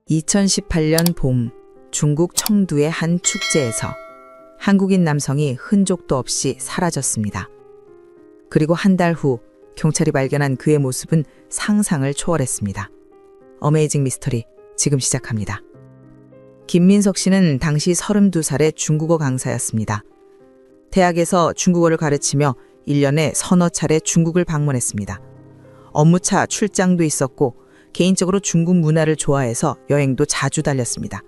2018년 봄, 중국 청두의 한 축제에서 한국인 남성이 흔적도 없이 사라졌습니다. 그리고 한 달 후 경찰이 발견한 그의 모습은 상상을 초월했습니다. 어메이징 미스터리 지금 시작합니다. 김민석 씨는 당시 32살의 중국어 강사였습니다. 대학에서 중국어를 가르치며 1년에 서너 차례 중국을 방문했습니다. 업무차 출장도 있었고 개인적으로 중국 문화를 좋아해서 여행도 자주 다녔습니다.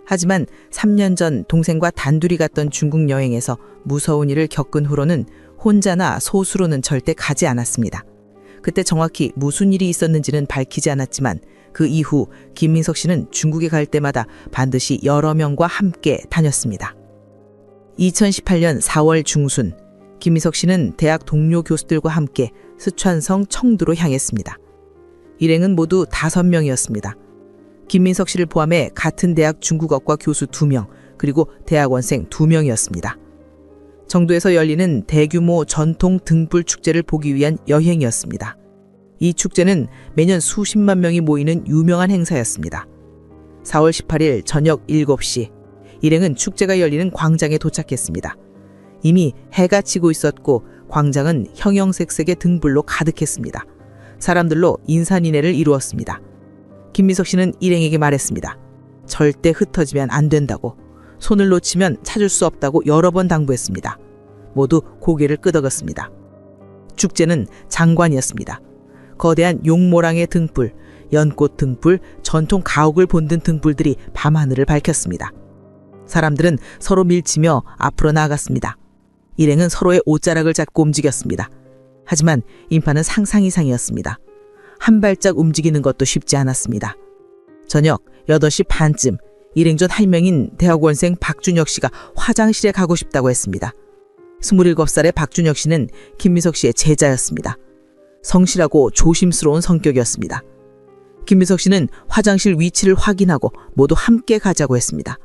하지만 3년 전 동생과 단둘이 갔던 중국 여행에서 무서운 일을 겪은 후로는 혼자나 소수로는 절대 가지 않았습니다. 그때 정확히 무슨 일이 있었는지는 밝히지 않았지만 그 이후 김민석 씨는 중국에 갈 때마다 반드시 여러 명과 함께 다녔습니다. 2018년 4월 중순, 김민석 씨는 대학 동료 교수들과 함께 스촨성 청두로 향했습니다. 일행은 모두 5명이었습니다. 김민석 씨를 포함해 같은 대학 중국어과 교수 2명, 그리고 대학원생 2명이었습니다. 청두에서 열리는 대규모 전통 등불 축제를 보기 위한 여행이었습니다. 이 축제는 매년 수십만 명이 모이는 유명한 행사였습니다. 4월 18일 저녁 7시, 일행은 축제가 열리는 광장에 도착했습니다. 이미 해가 지고 있었고 광장은 형형색색의 등불로 가득했습니다. 사람들로 인산인해를 이루었습니다. 김민석 씨는 일행에게 말했습니다. 절대 흩어지면 안 된다고, 손을 놓치면 찾을 수 없다고 여러 번 당부했습니다. 모두 고개를 끄덕였습니다. 축제는 장관이었습니다. 거대한 용모랑의 등불, 연꽃 등불, 전통 가옥을 본든 등불들이 밤하늘을 밝혔습니다. 사람들은 서로 밀치며 앞으로 나아갔습니다. 일행은 서로의 옷자락을 잡고 움직였습니다. 하지만 인파는 상상 이상이었습니다. 한 발짝 움직이는 것도 쉽지 않았습니다. 저녁 8시 반쯤 일행중 한 명인 대학원생 박준혁 씨가 화장실에 가고 싶다고 했습니다. 27살의 박준혁 씨는 김민석 씨의 제자였습니다. 성실하고 조심스러운 성격이었습니다. 김민석 씨는 화장실 위치를 확인하고 모두 함께 가자고 했습니다.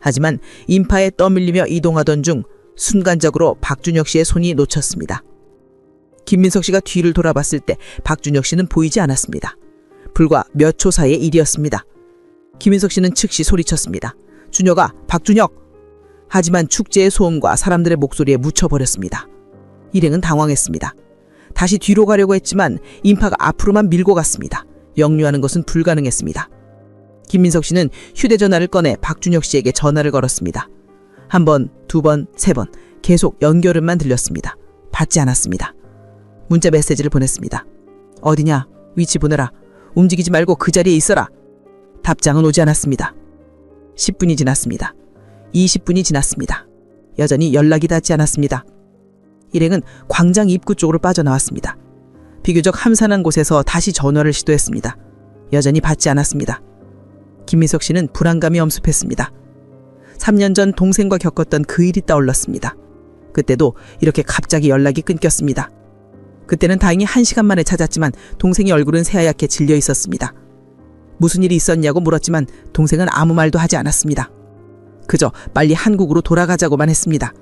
하지만 인파에 떠밀리며 이동하던 중 순간적으로 박준혁 씨의 손이 놓쳤습니다. 김민석 씨가 뒤를 돌아봤을 때 박준혁 씨는 보이지 않았습니다. 불과 몇 초 사이의 일이었습니다. 김민석 씨는 즉시 소리쳤습니다. 준혁아, 박준혁! 하지만 축제의 소음과 사람들의 목소리에 묻혀버렸습니다. 일행은 당황했습니다. 다시 뒤로 가려고 했지만 인파가 앞으로만 밀고 갔습니다. 역류하는 것은 불가능했습니다. 김민석 씨는 휴대전화를 꺼내 박준혁 씨에게 전화를 걸었습니다. 한 번, 2번, 3번 계속 연결음만 들렸습니다. 받지 않았습니다. 문자 메시지를 보냈습니다. 어디냐? 위치 보내라. 움직이지 말고 그 자리에 있어라. 답장은 오지 않았습니다. 10분이 지났습니다. 20분이 지났습니다. 여전히 연락이 닿지 않았습니다. 일행은 광장 입구 쪽으로 빠져나왔습니다. 비교적 함산한 곳에서 다시 전화를 시도했습니다. 여전히 받지 않았습니다. 김민석 씨는 불안감이 엄습했습니다. 3년 전 동생과 겪었던 그 일이 떠올랐습니다. 그때도 이렇게 갑자기 연락이 끊겼습니다. 그때는 다행히 1시간 만에 찾았지만 동생의 얼굴은 새하얗게 질려 있었습니다. 무슨 일이 있었냐고 물었지만 동생은 아무 말도 하지 않았습니다. 그저 빨리 한국으로 돌아가자고만 했습니다.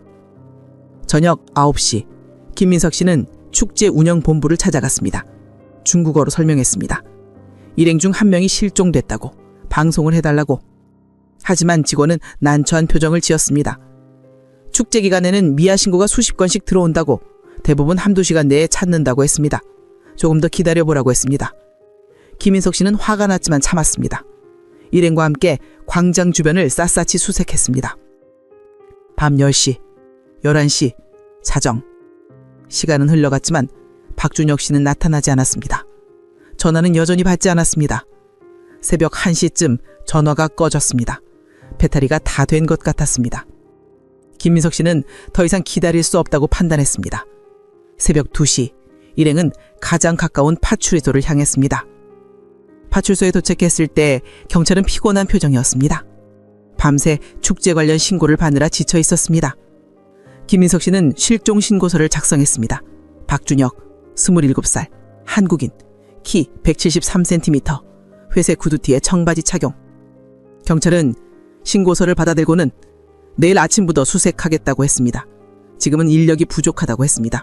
저녁 9시, 김민석 씨는 축제 운영본부를 찾아갔습니다. 중국어로 설명했습니다. 일행 중 한 명이 실종됐다고, 방송을 해달라고. 하지만 직원은 난처한 표정을 지었습니다. 축제 기간에는 미아 신고가 수십 건씩 들어온다고, 대부분 한두 시간 내에 찾는다고 했습니다. 조금 더 기다려보라고 했습니다. 김민석 씨는 화가 났지만 참았습니다. 일행과 함께 광장 주변을 샅샅이 수색했습니다. 밤 10시, 11시, 자정. 시간은 흘러갔지만 박준혁 씨는 나타나지 않았습니다. 전화는 여전히 받지 않았습니다. 새벽 1시쯤 전화가 꺼졌습니다. 배터리가 다 된 것 같았습니다. 김민석 씨는 더 이상 기다릴 수 없다고 판단했습니다. 새벽 2시, 일행은 가장 가까운 파출소를 향했습니다. 파출소에 도착했을 때 경찰은 피곤한 표정이었습니다. 밤새 축제 관련 신고를 받느라 지쳐 있었습니다. 김민석 씨는 실종 신고서를 작성했습니다. 박준혁, 27살, 한국인, 키 173cm, 회색 구두티에 청바지 착용. 경찰은 신고서를 받아들고는 내일 아침부터 수색하겠다고 했습니다. 지금은 인력이 부족하다고 했습니다.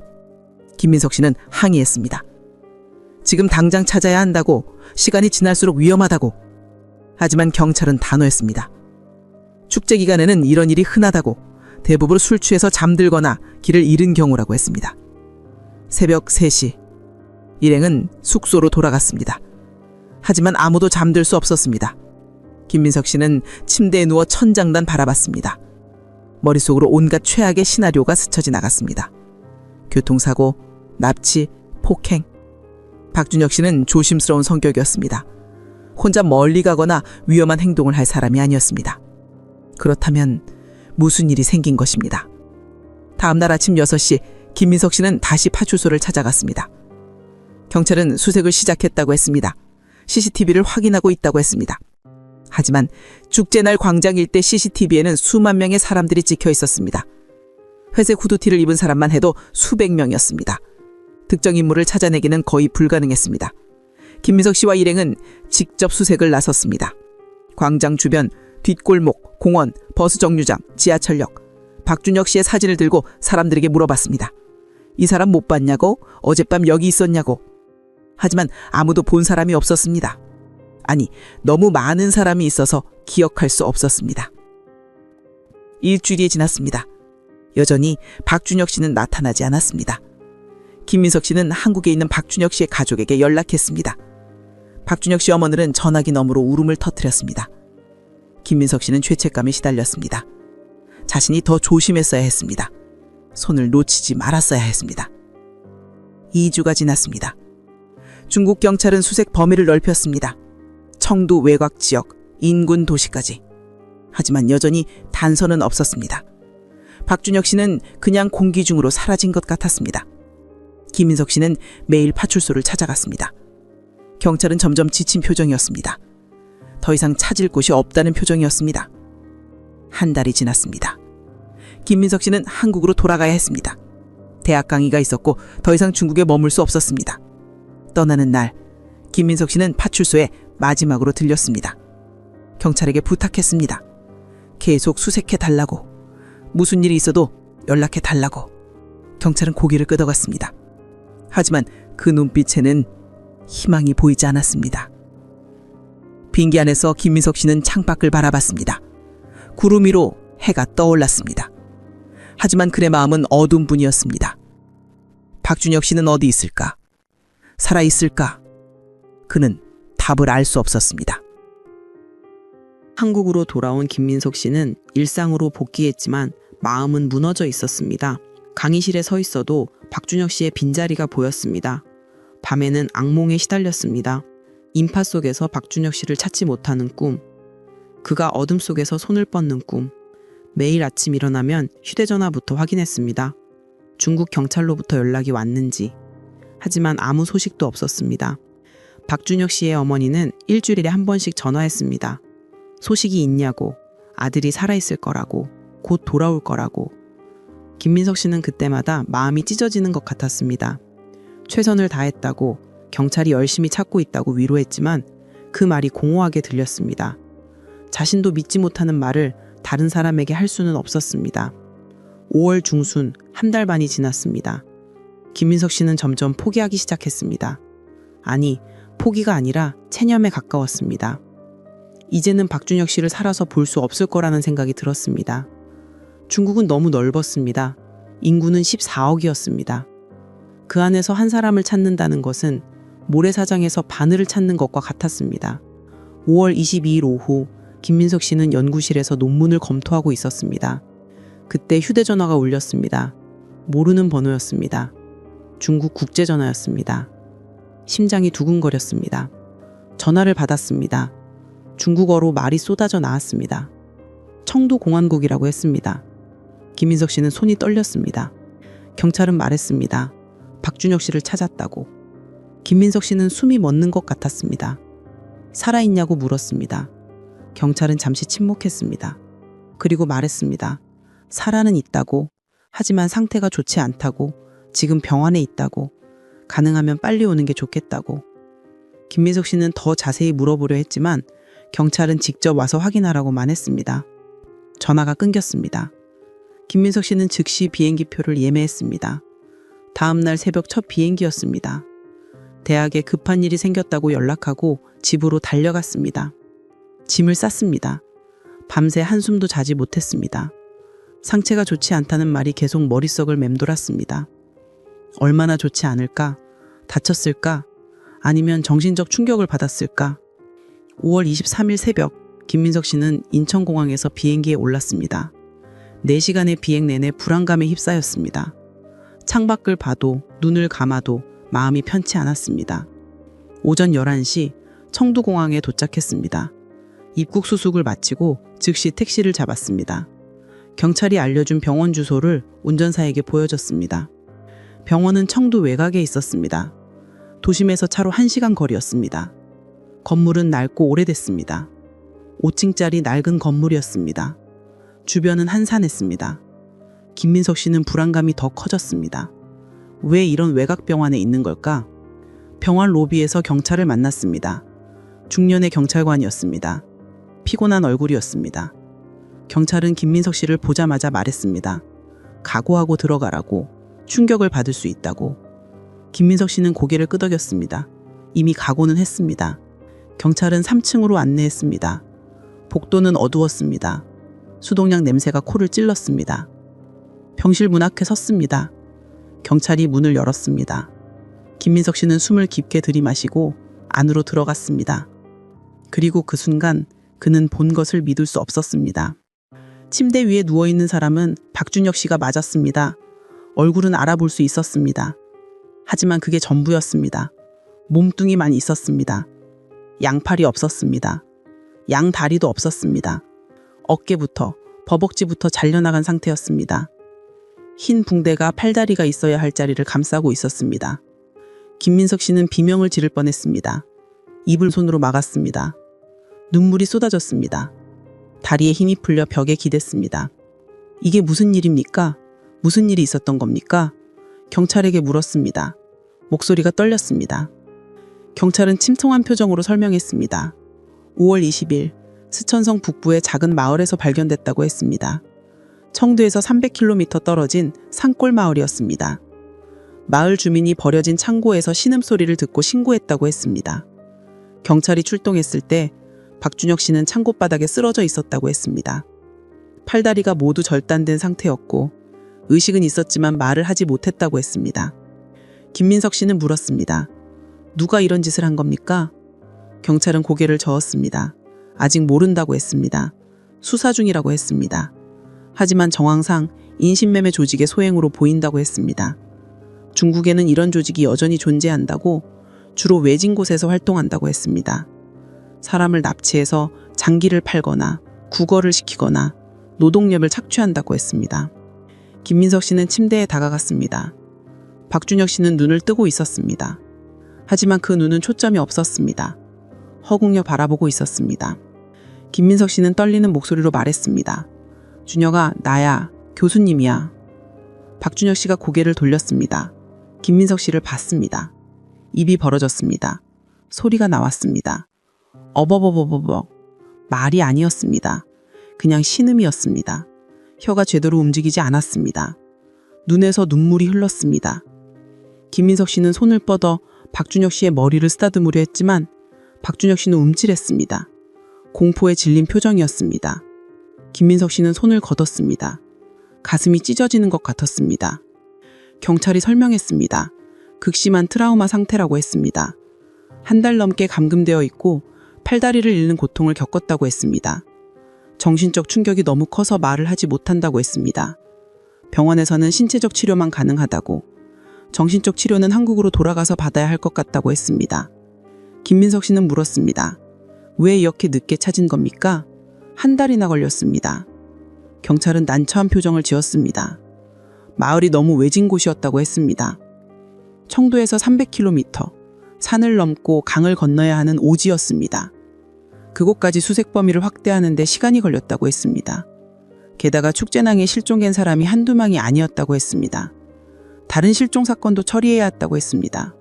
김민석 씨는 항의했습니다. 지금 당장 찾아야 한다고, 시간이 지날수록 위험하다고. 하지만 경찰은 단호했습니다. 축제 기간에는 이런 일이 흔하다고, 대부분 술 취해서 잠들거나 길을 잃은 경우라고 했습니다. 새벽 3시, 일행은 숙소로 돌아갔습니다. 하지만 아무도 잠들 수 없었습니다. 김민석 씨는 침대에 누워 천장단 바라봤습니다. 머릿속으로 온갖 최악의 시나리오가 스쳐 지나갔습니다. 교통사고, 납치, 폭행. 박준혁 씨는 조심스러운 성격이었습니다. 혼자 멀리 가거나 위험한 행동을 할 사람이 아니었습니다. 그렇다면 무슨 일이 생긴 것입니다. 다음 날 아침 6시, 김민석 씨는 다시 파출소를 찾아갔습니다. 경찰은 수색을 시작했다고 했습니다. CCTV를 확인하고 있다고 했습니다. 하지만 축제날 광장 일대 CCTV에는 수만 명의 사람들이 찍혀 있었습니다. 회색 후드티를 입은 사람만 해도 수백 명이었습니다. 특정 인물을 찾아내기는 거의 불가능했습니다. 김민석 씨와 일행은 직접 수색을 나섰습니다. 광장 주변, 뒷골목, 공원, 버스 정류장, 지하철역, 박준혁 씨의 사진을 들고 사람들에게 물어봤습니다. 이 사람 못 봤냐고? 어젯밤 여기 있었냐고? 하지만 아무도 본 사람이 없었습니다. 아니, 너무 많은 사람이 있어서 기억할 수 없었습니다. 일주일이 지났습니다. 여전히 박준혁 씨는 나타나지 않았습니다. 김민석 씨는 한국에 있는 박준혁 씨의 가족에게 연락했습니다. 박준혁 씨 어머니는 전화기 너머로 울음을 터뜨렸습니다. 김민석 씨는 죄책감에 시달렸습니다. 자신이 더 조심했어야 했습니다. 손을 놓치지 말았어야 했습니다. 2주가 지났습니다. 중국 경찰은 수색 범위를 넓혔습니다. 청두 외곽 지역, 인근 도시까지. 하지만 여전히 단서는 없었습니다. 박준혁 씨는 그냥 공기 중으로 사라진 것 같았습니다. 김민석 씨는 매일 파출소를 찾아갔습니다. 경찰은 점점 지친 표정이었습니다. 더 이상 찾을 곳이 없다는 표정이었습니다. 한 달이 지났습니다. 김민석 씨는 한국으로 돌아가야 했습니다. 대학 강의가 있었고 더 이상 중국에 머물 수 없었습니다. 떠나는 날, 김민석 씨는 파출소에 마지막으로 들렸습니다. 경찰에게 부탁했습니다. 계속 수색해달라고. 무슨 일이 있어도 연락해달라고. 경찰은 고개를 끄덕였습니다. 하지만 그 눈빛에는 희망이 보이지 않았습니다. 비행기 안에서 김민석 씨는 창밖을 바라봤습니다. 구름 위로 해가 떠올랐습니다. 하지만 그의 마음은 어두운 뿐이었습니다. 박준혁 씨는 어디 있을까? 살아있을까? 그는 답을 알 수 없었습니다. 한국으로 돌아온 김민석 씨는 일상으로 복귀했지만 마음은 무너져 있었습니다. 강의실에 서 있어도 박준혁 씨의 빈자리가 보였습니다. 밤에는 악몽에 시달렸습니다. 인파 속에서 박준혁 씨를 찾지 못하는 꿈, 그가 어둠 속에서 손을 뻗는 꿈, 매일 아침 일어나면 휴대전화부터 확인했습니다. 중국 경찰로부터 연락이 왔는지. 하지만 아무 소식도 없었습니다. 박준혁 씨의 어머니는 일주일에 한 번씩 전화했습니다. 소식이 있냐고, 아들이 살아있을 거라고, 곧 돌아올 거라고. 김민석 씨는 그때마다 마음이 찢어지는 것 같았습니다. 최선을 다했다고, 경찰이 열심히 찾고 있다고 위로했지만 그 말이 공허하게 들렸습니다. 자신도 믿지 못하는 말을 다른 사람에게 할 수는 없었습니다. 5월 중순, 한 달 반이 지났습니다. 김민석 씨는 점점 포기하기 시작했습니다. 아니, 포기가 아니라 체념에 가까웠습니다. 이제는 박준혁 씨를 살아서 볼 수 없을 거라는 생각이 들었습니다. 중국은 너무 넓었습니다. 인구는 14억이었습니다. 그 안에서 한 사람을 찾는다는 것은 모래사장에서 바늘을 찾는 것과 같았습니다. 5월 22일 오후, 김민석 씨는 연구실에서 논문을 검토하고 있었습니다. 그때 휴대전화가 울렸습니다. 모르는 번호였습니다. 중국 국제전화였습니다. 심장이 두근거렸습니다. 전화를 받았습니다. 중국어로 말이 쏟아져 나왔습니다. 청도 공안국이라고 했습니다. 김민석 씨는 손이 떨렸습니다. 경찰은 말했습니다. 박준혁 씨를 찾았다고. 김민석 씨는 숨이 멎는 것 같았습니다. 살아있냐고 물었습니다. 경찰은 잠시 침묵했습니다. 그리고 말했습니다. 살아는 있다고. 하지만 상태가 좋지 않다고. 지금 병원에 있다고. 가능하면 빨리 오는 게 좋겠다고. 김민석 씨는 더 자세히 물어보려 했지만 경찰은 직접 와서 확인하라고만 했습니다. 전화가 끊겼습니다. 김민석 씨는 즉시 비행기표를 예매했습니다. 다음 날 새벽 첫 비행기였습니다. 대학에 급한 일이 생겼다고 연락하고 집으로 달려갔습니다. 짐을 쌌습니다. 밤새 한숨도 자지 못했습니다. 상체가 좋지 않다는 말이 계속 머릿속을 맴돌았습니다. 얼마나 좋지 않을까? 다쳤을까? 아니면 정신적 충격을 받았을까? 5월 23일 새벽, 김민석 씨는 인천공항에서 비행기에 올랐습니다. 4시간의 비행 내내 불안감에 휩싸였습니다. 창밖을 봐도 눈을 감아도 마음이 편치 않았습니다. 오전 11시 청두공항에 도착했습니다. 입국 수속을 마치고 즉시 택시를 잡았습니다. 경찰이 알려준 병원 주소를 운전사에게 보여줬습니다. 병원은 청두 외곽에 있었습니다. 도심에서 차로 1시간 거리였습니다. 건물은 낡고 오래됐습니다. 5층짜리 낡은 건물이었습니다. 주변은 한산했습니다. 김민석 씨는 불안감이 더 커졌습니다. 왜 이런 외곽병원에 있는 걸까? 병원 로비에서 경찰을 만났습니다. 중년의 경찰관이었습니다. 피곤한 얼굴이었습니다. 경찰은 김민석 씨를 보자마자 말했습니다. 각오하고 들어가라고. 충격을 받을 수 있다고. 김민석 씨는 고개를 끄덕였습니다. 이미 각오는 했습니다. 경찰은 3층으로 안내했습니다. 복도는 어두웠습니다. 수동약 냄새가 코를 찔렀습니다. 병실 문 앞에 섰습니다. 경찰이 문을 열었습니다. 김민석 씨는 숨을 깊게 들이마시고 안으로 들어갔습니다. 그리고 그 순간 그는 본 것을 믿을 수 없었습니다. 침대 위에 누워있는 사람은 박준혁 씨가 맞았습니다. 얼굴은 알아볼 수 있었습니다. 하지만 그게 전부였습니다. 몸뚱이만 있었습니다. 양팔이 없었습니다. 양다리도 없었습니다. 어깨부터 버벅지부터 잘려나간 상태였습니다. 흰 붕대가 팔다리가 있어야 할 자리를 감싸고 있었습니다. 김민석 씨는 비명을 지를 뻔했습니다. 입을 손으로 막았습니다. 눈물이 쏟아졌습니다. 다리에 힘이 풀려 벽에 기댔습니다. 이게 무슨 일입니까? 무슨 일이 있었던 겁니까? 경찰에게 물었습니다. 목소리가 떨렸습니다. 경찰은 침통한 표정으로 설명했습니다. 5월 20일 스천성 북부의 작은 마을에서 발견됐다고 했습니다. 청두에서 300km 떨어진 산골 마을이었습니다. 마을 주민이 버려진 창고에서 신음소리를 듣고 신고했다고 했습니다. 경찰이 출동했을 때 박준혁 씨는 창고 바닥에 쓰러져 있었다고 했습니다. 팔다리가 모두 절단된 상태였고 의식은 있었지만 말을 하지 못했다고 했습니다. 김민석 씨는 물었습니다. 누가 이런 짓을 한 겁니까? 경찰은 고개를 저었습니다. 아직 모른다고 했습니다. 수사 중이라고 했습니다. 하지만 정황상 인신매매 조직의 소행으로 보인다고 했습니다. 중국에는 이런 조직이 여전히 존재한다고, 주로 외진 곳에서 활동한다고 했습니다. 사람을 납치해서 장기를 팔거나 구걸을 시키거나 노동력을 착취한다고 했습니다. 김민석 씨는 침대에 다가갔습니다. 박준혁 씨는 눈을 뜨고 있었습니다. 하지만 그 눈은 초점이 없었습니다. 허공여 바라보고 있었습니다. 김민석 씨는 떨리는 목소리로 말했습니다. 준혁아, 나야. 교수님이야. 박준혁 씨가 고개를 돌렸습니다. 김민석 씨를 봤습니다. 입이 벌어졌습니다. 소리가 나왔습니다. 어버버버버버. 말이 아니었습니다. 그냥 신음이었습니다. 혀가 제대로 움직이지 않았습니다. 눈에서 눈물이 흘렀습니다. 김민석 씨는 손을 뻗어 박준혁 씨의 머리를 쓰다듬으려 했지만 박준혁 씨는 움찔했습니다. 공포에 질린 표정이었습니다. 김민석 씨는 손을 걷었습니다. 가슴이 찢어지는 것 같았습니다. 경찰이 설명했습니다. 극심한 트라우마 상태라고 했습니다. 1달 넘게 감금되어 있고 팔다리를 잃는 고통을 겪었다고 했습니다. 정신적 충격이 너무 커서 말을 하지 못한다고 했습니다. 병원에서는 신체적 치료만 가능하다고, 정신적 치료는 한국으로 돌아가서 받아야 할 것 같다고 했습니다. 김민석 씨는 물었습니다. 왜 이렇게 늦게 찾은 겁니까? 1달이나 걸렸습니다. 경찰은 난처한 표정을 지었습니다. 마을이 너무 외진 곳이었다고 했습니다. 청도에서 300km, 산을 넘고 강을 건너야 하는 오지였습니다. 그곳까지 수색 범위를 확대하는 데 시간이 걸렸다고 했습니다. 게다가 축제낭에 실종된 사람이 한두 명이 아니었다고 했습니다. 다른 실종 사건도 처리해야 했다고 했습니다.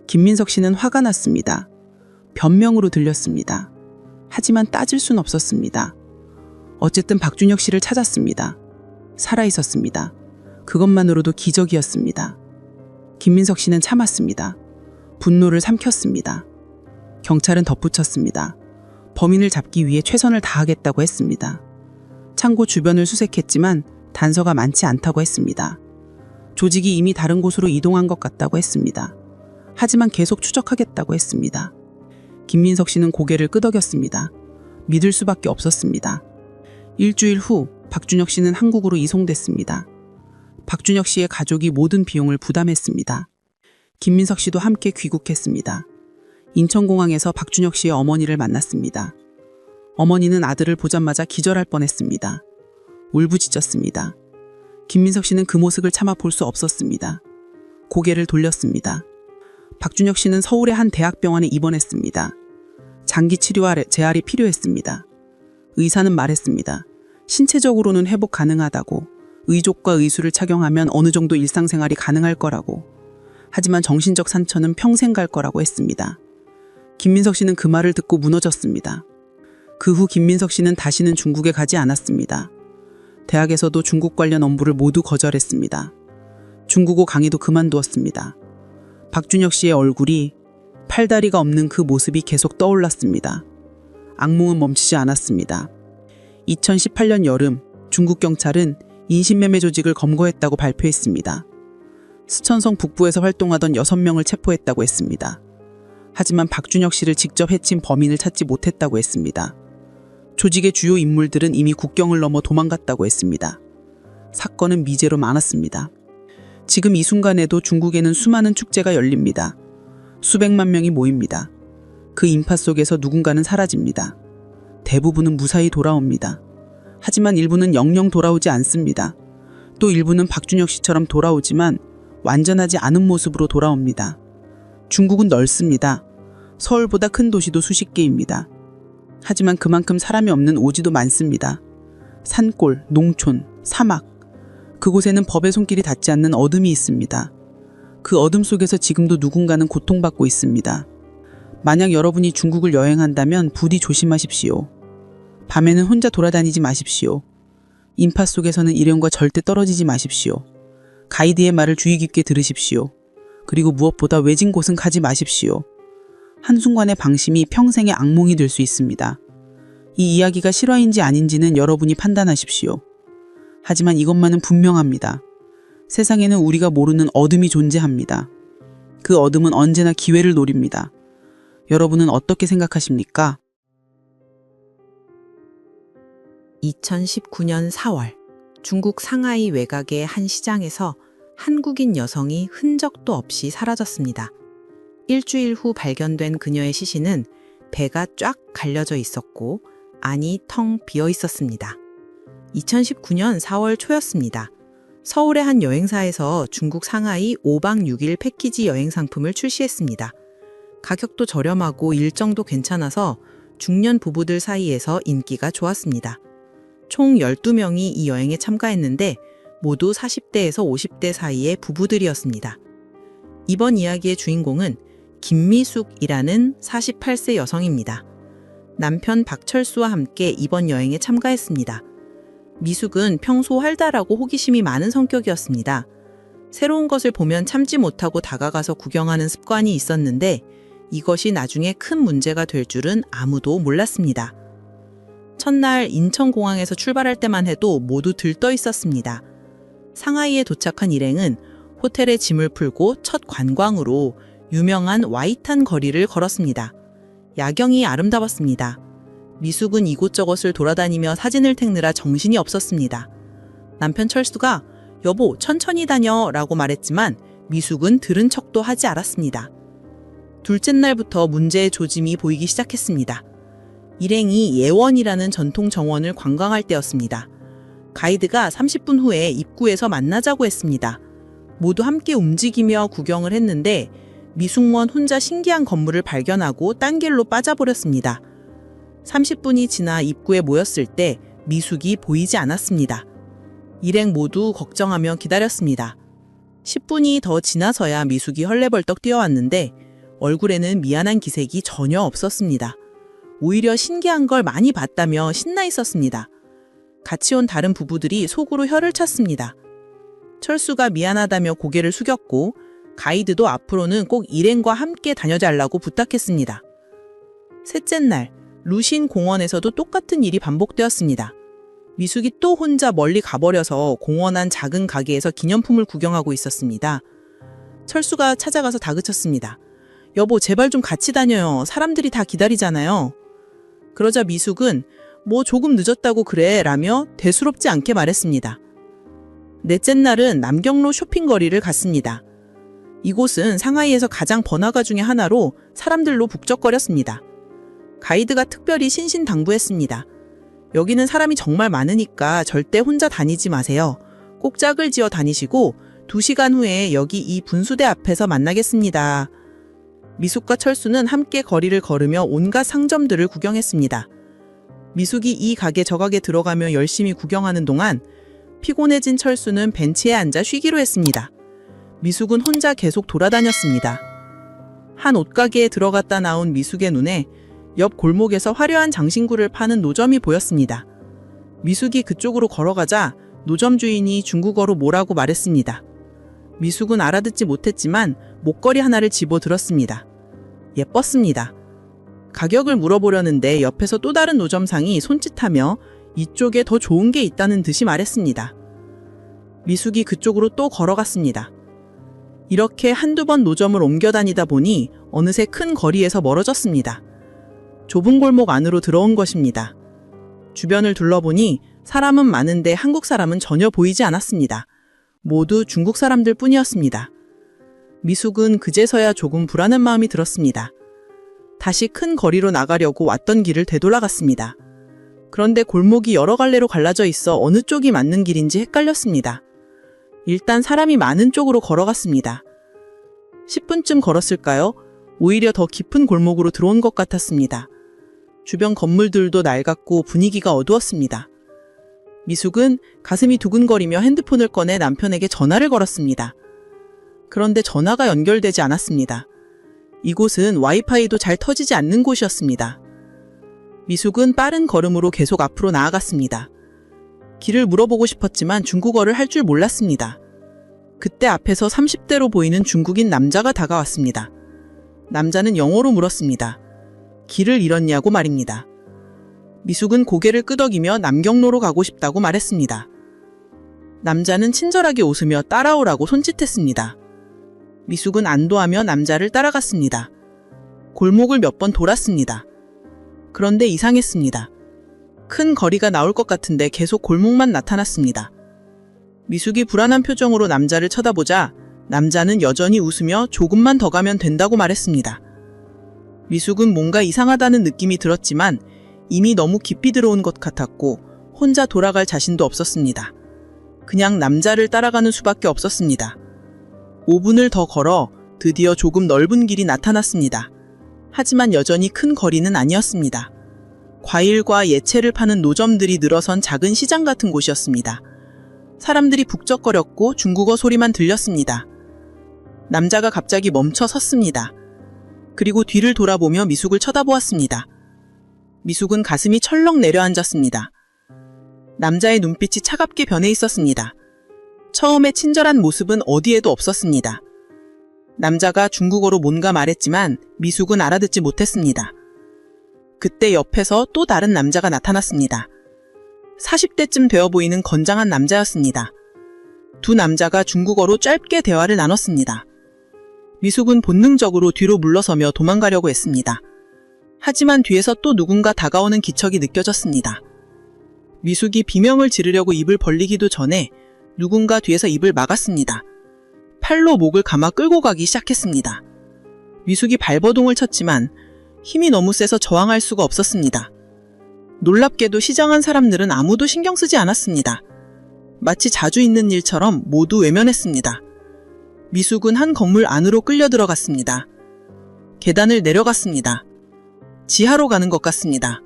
김민석 씨는 화가 났습니다. 변명으로 들렸습니다. 하지만 따질 순 없었습니다. 어쨌든 박준혁 씨를 찾았습니다. 살아있었습니다. 그것만으로도 기적이었습니다. 김민석 씨는 참았습니다. 분노를 삼켰습니다. 경찰은 덧붙였습니다. 범인을 잡기 위해 최선을 다하겠다고 했습니다. 창고 주변을 수색했지만 단서가 많지 않다고 했습니다. 조직이 이미 다른 곳으로 이동한 것 같다고 했습니다. 하지만 계속 추적하겠다고 했습니다. 김민석 씨는 고개를 끄덕였습니다. 믿을 수밖에 없었습니다. 일주일 후 박준혁 씨는 한국으로 이송됐습니다. 박준혁 씨의 가족이 모든 비용을 부담했습니다. 김민석 씨도 함께 귀국했습니다. 인천공항에서 박준혁 씨의 어머니를 만났습니다. 어머니는 아들을 보자마자 기절할 뻔했습니다. 울부짖었습니다. 김민석 씨는 그 모습을 참아 볼 수 없었습니다. 고개를 돌렸습니다. 박준혁 씨는 서울의 한 대학병원에 입원했습니다. 장기 치료와 재활이 필요했습니다. 의사는 말했습니다. 신체적으로는 회복 가능하다고, 의족과 의수를 착용하면 어느 정도 일상생활이 가능할 거라고. 하지만 정신적 상처는 평생 갈 거라고 했습니다. 김민석 씨는 그 말을 듣고 무너졌습니다. 그 후 김민석 씨는 다시는 중국에 가지 않았습니다. 대학에서도 중국 관련 업무를 모두 거절했습니다. 중국어 강의도 그만두었습니다. 박준혁 씨의 얼굴이, 팔다리가 없는 그 모습이 계속 떠올랐습니다. 악몽은 멈추지 않았습니다. 2018년 여름 중국 경찰은 인신매매 조직을 검거했다고 발표했습니다. 스촨성 북부에서 활동하던 6명을 체포했다고 했습니다. 하지만 박준혁 씨를 직접 해친 범인을 찾지 못했다고 했습니다. 조직의 주요 인물들은 이미 국경을 넘어 도망갔다고 했습니다. 사건은 미제로 많았습니다. 지금 이 순간에도 중국에는 수많은 축제가 열립니다. 수백만 명이 모입니다. 그 인파 속에서 누군가는 사라집니다. 대부분은 무사히 돌아옵니다. 하지만 일부는 영영 돌아오지 않습니다. 또 일부는 박준혁 씨처럼 돌아오지만 완전하지 않은 모습으로 돌아옵니다. 중국은 넓습니다. 서울보다 큰 도시도 수십 개입니다. 하지만 그만큼 사람이 없는 오지도 많습니다. 산골, 농촌, 사막, 그곳에는 법의 손길이 닿지 않는 어둠이 있습니다. 그 어둠 속에서 지금도 누군가는 고통받고 있습니다. 만약 여러분이 중국을 여행한다면 부디 조심하십시오. 밤에는 혼자 돌아다니지 마십시오. 인파 속에서는 일행과 절대 떨어지지 마십시오. 가이드의 말을 주의 깊게 들으십시오. 그리고 무엇보다 외진 곳은 가지 마십시오. 한순간의 방심이 평생의 악몽이 될 수 있습니다. 이 이야기가 실화인지 아닌지는 여러분이 판단하십시오. 하지만 이것만은 분명합니다. 세상에는 우리가 모르는 어둠이 존재합니다. 그 어둠은 언제나 기회를 노립니다. 여러분은 어떻게 생각하십니까? 2019년 4월 중국 상하이 외곽의 한 시장에서 한국인 여성이 흔적도 없이 사라졌습니다. 일주일 후 발견된 그녀의 시신은 배가 쫙 갈려져 있었고 안이 텅 비어 있었습니다. 2019년 4월 초였습니다. 서울의 한 여행사에서 중국 상하이 5박 6일 패키지 여행 상품을 출시했습니다. 가격도 저렴하고 일정도 괜찮아서 중년 부부들 사이에서 인기가 좋았습니다. 총 12명이 이 여행에 참가했는데 모두 40대에서 50대 사이의 부부들이었습니다. 이번 이야기의 주인공은 김미숙이라는 48세 여성입니다. 남편 박철수와 함께 이번 여행에 참가했습니다. 미숙은 평소 활달하고 호기심이 많은 성격이었습니다. 새로운 것을 보면 참지 못하고 다가가서 구경하는 습관이 있었는데 이것이 나중에 큰 문제가 될 줄은 아무도 몰랐습니다. 첫날 인천공항에서 출발할 때만 해도 모두 들떠 있었습니다. 상하이에 도착한 일행은 호텔에 짐을 풀고 첫 관광으로 유명한 와이탄 거리를 걸었습니다. 야경이 아름다웠습니다. 미숙은 이곳저곳을 돌아다니며 사진을 찍느라 정신이 없었습니다. 남편 철수가 "여보, 천천히 다녀" 라고 말했지만 미숙은 들은 척도 하지 않았습니다. 둘째 날부터 문제의 조짐이 보이기 시작했습니다. 일행이 예원이라는 전통 정원을 관광할 때였습니다. 가이드가 30분 후에 입구에서 만나자고 했습니다. 모두 함께 움직이며 구경을 했는데 미숙원 혼자 신기한 건물을 발견하고 딴 길로 빠져버렸습니다. 30분이 지나 입구에 모였을 때 미숙이 보이지 않았습니다. 일행 모두 걱정하며 기다렸습니다. 10분이 더 지나서야 미숙이 헐레벌떡 뛰어왔는데 얼굴에는 미안한 기색이 전혀 없었습니다. 오히려 신기한 걸 많이 봤다며 신나 있었습니다. 같이 온 다른 부부들이 속으로 혀를 찼습니다. 철수가 미안하다며 고개를 숙였고 가이드도 앞으로는 꼭 일행과 함께 다녀달라고 부탁했습니다. 셋째 날, 루신 공원에서도 똑같은 일이 반복되었습니다. 미숙이 또 혼자 멀리 가버려서 공원 안 작은 가게에서 기념품을 구경하고 있었습니다. 철수가 찾아가서 다그쳤습니다. 여보, 제발 좀 같이 다녀요. 사람들이 다 기다리잖아요. 그러자 미숙은 뭐 조금 늦었다고 그래 라며 대수롭지 않게 말했습니다. 넷째 날은 남경로 쇼핑거리를 갔습니다. 이곳은 상하이에서 가장 번화가 중의 하나로 사람들로 북적거렸습니다. 가이드가 특별히 신신당부했습니다. 여기는 사람이 정말 많으니까 절대 혼자 다니지 마세요. 꼭 짝을 지어 다니시고 2시간 후에 여기 이 분수대 앞에서 만나겠습니다. 미숙과 철수는 함께 거리를 걸으며 온갖 상점들을 구경했습니다. 미숙이 이 가게 저 가게 들어가며 열심히 구경하는 동안 피곤해진 철수는 벤치에 앉아 쉬기로 했습니다. 미숙은 혼자 계속 돌아다녔습니다. 한 옷가게에 들어갔다 나온 미숙의 눈에 옆 골목에서 화려한 장신구를 파는 노점이 보였습니다. 미숙이 그쪽으로 걸어가자 노점 주인이 중국어로 뭐라고 말했습니다. 미숙은 알아듣지 못했지만 목걸이 하나를 집어들었습니다. 예뻤습니다. 가격을 물어보려는데 옆에서 또 다른 노점상이 손짓하며 이쪽에 더 좋은 게 있다는 듯이 말했습니다. 미숙이 그쪽으로 또 걸어갔습니다. 이렇게 한두 번 노점을 옮겨 다니다 보니 어느새 큰 거리에서 멀어졌습니다. 좁은 골목 안으로 들어온 것입니다. 주변을 둘러보니 사람은 많은데 한국 사람은 전혀 보이지 않았습니다. 모두 중국 사람들 뿐이었습니다. 미숙은 그제서야 조금 불안한 마음이 들었습니다. 다시 큰 거리로 나가려고 왔던 길을 되돌아갔습니다. 그런데 골목이 여러 갈래로 갈라져 있어 어느 쪽이 맞는 길인지 헷갈렸습니다. 일단 사람이 많은 쪽으로 걸어갔습니다. 10분쯤 걸었을까요? 오히려 더 깊은 골목으로 들어온 것 같았습니다. 주변 건물들도 낡았고 분위기가 어두웠습니다. 미숙은 가슴이 두근거리며 핸드폰을 꺼내 남편에게 전화를 걸었습니다. 그런데 전화가 연결되지 않았습니다. 이곳은 와이파이도 잘 터지지 않는 곳이었습니다. 미숙은 빠른 걸음으로 계속 앞으로 나아갔습니다. 길을 물어보고 싶었지만 중국어를 할 줄 몰랐습니다. 그때 앞에서 30대로 보이는 중국인 남자가 다가왔습니다. 남자는 영어로 물었습니다. 길을 잃었냐고 말입니다. 미숙은 고개를 끄덕이며 남경로로 가고 싶다고 말했습니다. 남자는 친절하게 웃으며 따라오라고 손짓했습니다. 미숙은 안도하며 남자를 따라갔습니다. 골목을 몇 번 돌았습니다. 그런데 이상했습니다. 큰 거리가 나올 것 같은데 계속 골목만 나타났습니다. 미숙이 불안한 표정으로 남자를 쳐다보자 남자는 여전히 웃으며 조금만 더 가면 된다고 말했습니다. 미숙은 뭔가 이상하다는 느낌이 들었지만 이미 너무 깊이 들어온 것 같았고 혼자 돌아갈 자신도 없었습니다. 그냥 남자를 따라가는 수밖에 없었습니다. 5분을 더 걸어 드디어 조금 넓은 길이 나타났습니다. 하지만 여전히 큰 거리는 아니었습니다. 과일과 예채를 파는 노점들이 늘어선 작은 시장 같은 곳이었습니다. 사람들이 북적거렸고 중국어 소리만 들렸습니다. 남자가 갑자기 멈춰 섰습니다. 그리고 뒤를 돌아보며 미숙을 쳐다보았습니다. 미숙은 가슴이 철렁 내려앉았습니다. 남자의 눈빛이 차갑게 변해 있었습니다. 처음에 친절한 모습은 어디에도 없었습니다. 남자가 중국어로 뭔가 말했지만 미숙은 알아듣지 못했습니다. 그때 옆에서 또 다른 남자가 나타났습니다. 40대쯤 되어 보이는 건장한 남자였습니다. 두 남자가 중국어로 짧게 대화를 나눴습니다. 미숙은 본능적으로 뒤로 물러서며 도망가려고 했습니다. 하지만 뒤에서 또 누군가 다가오는 기척이 느껴졌습니다. 미숙이 비명을 지르려고 입을 벌리기도 전에 누군가 뒤에서 입을 막았습니다. 팔로 목을 감아 끌고 가기 시작했습니다. 미숙이 발버둥을 쳤지만 힘이 너무 세서 저항할 수가 없었습니다. 놀랍게도 시장한 사람들은 아무도 신경 쓰지 않았습니다. 마치 자주 있는 일처럼 모두 외면했습니다. 미숙은 한 건물 안으로 끌려 들어갔습니다. 계단을 내려갔습니다. 지하로 가는 것 같습니다.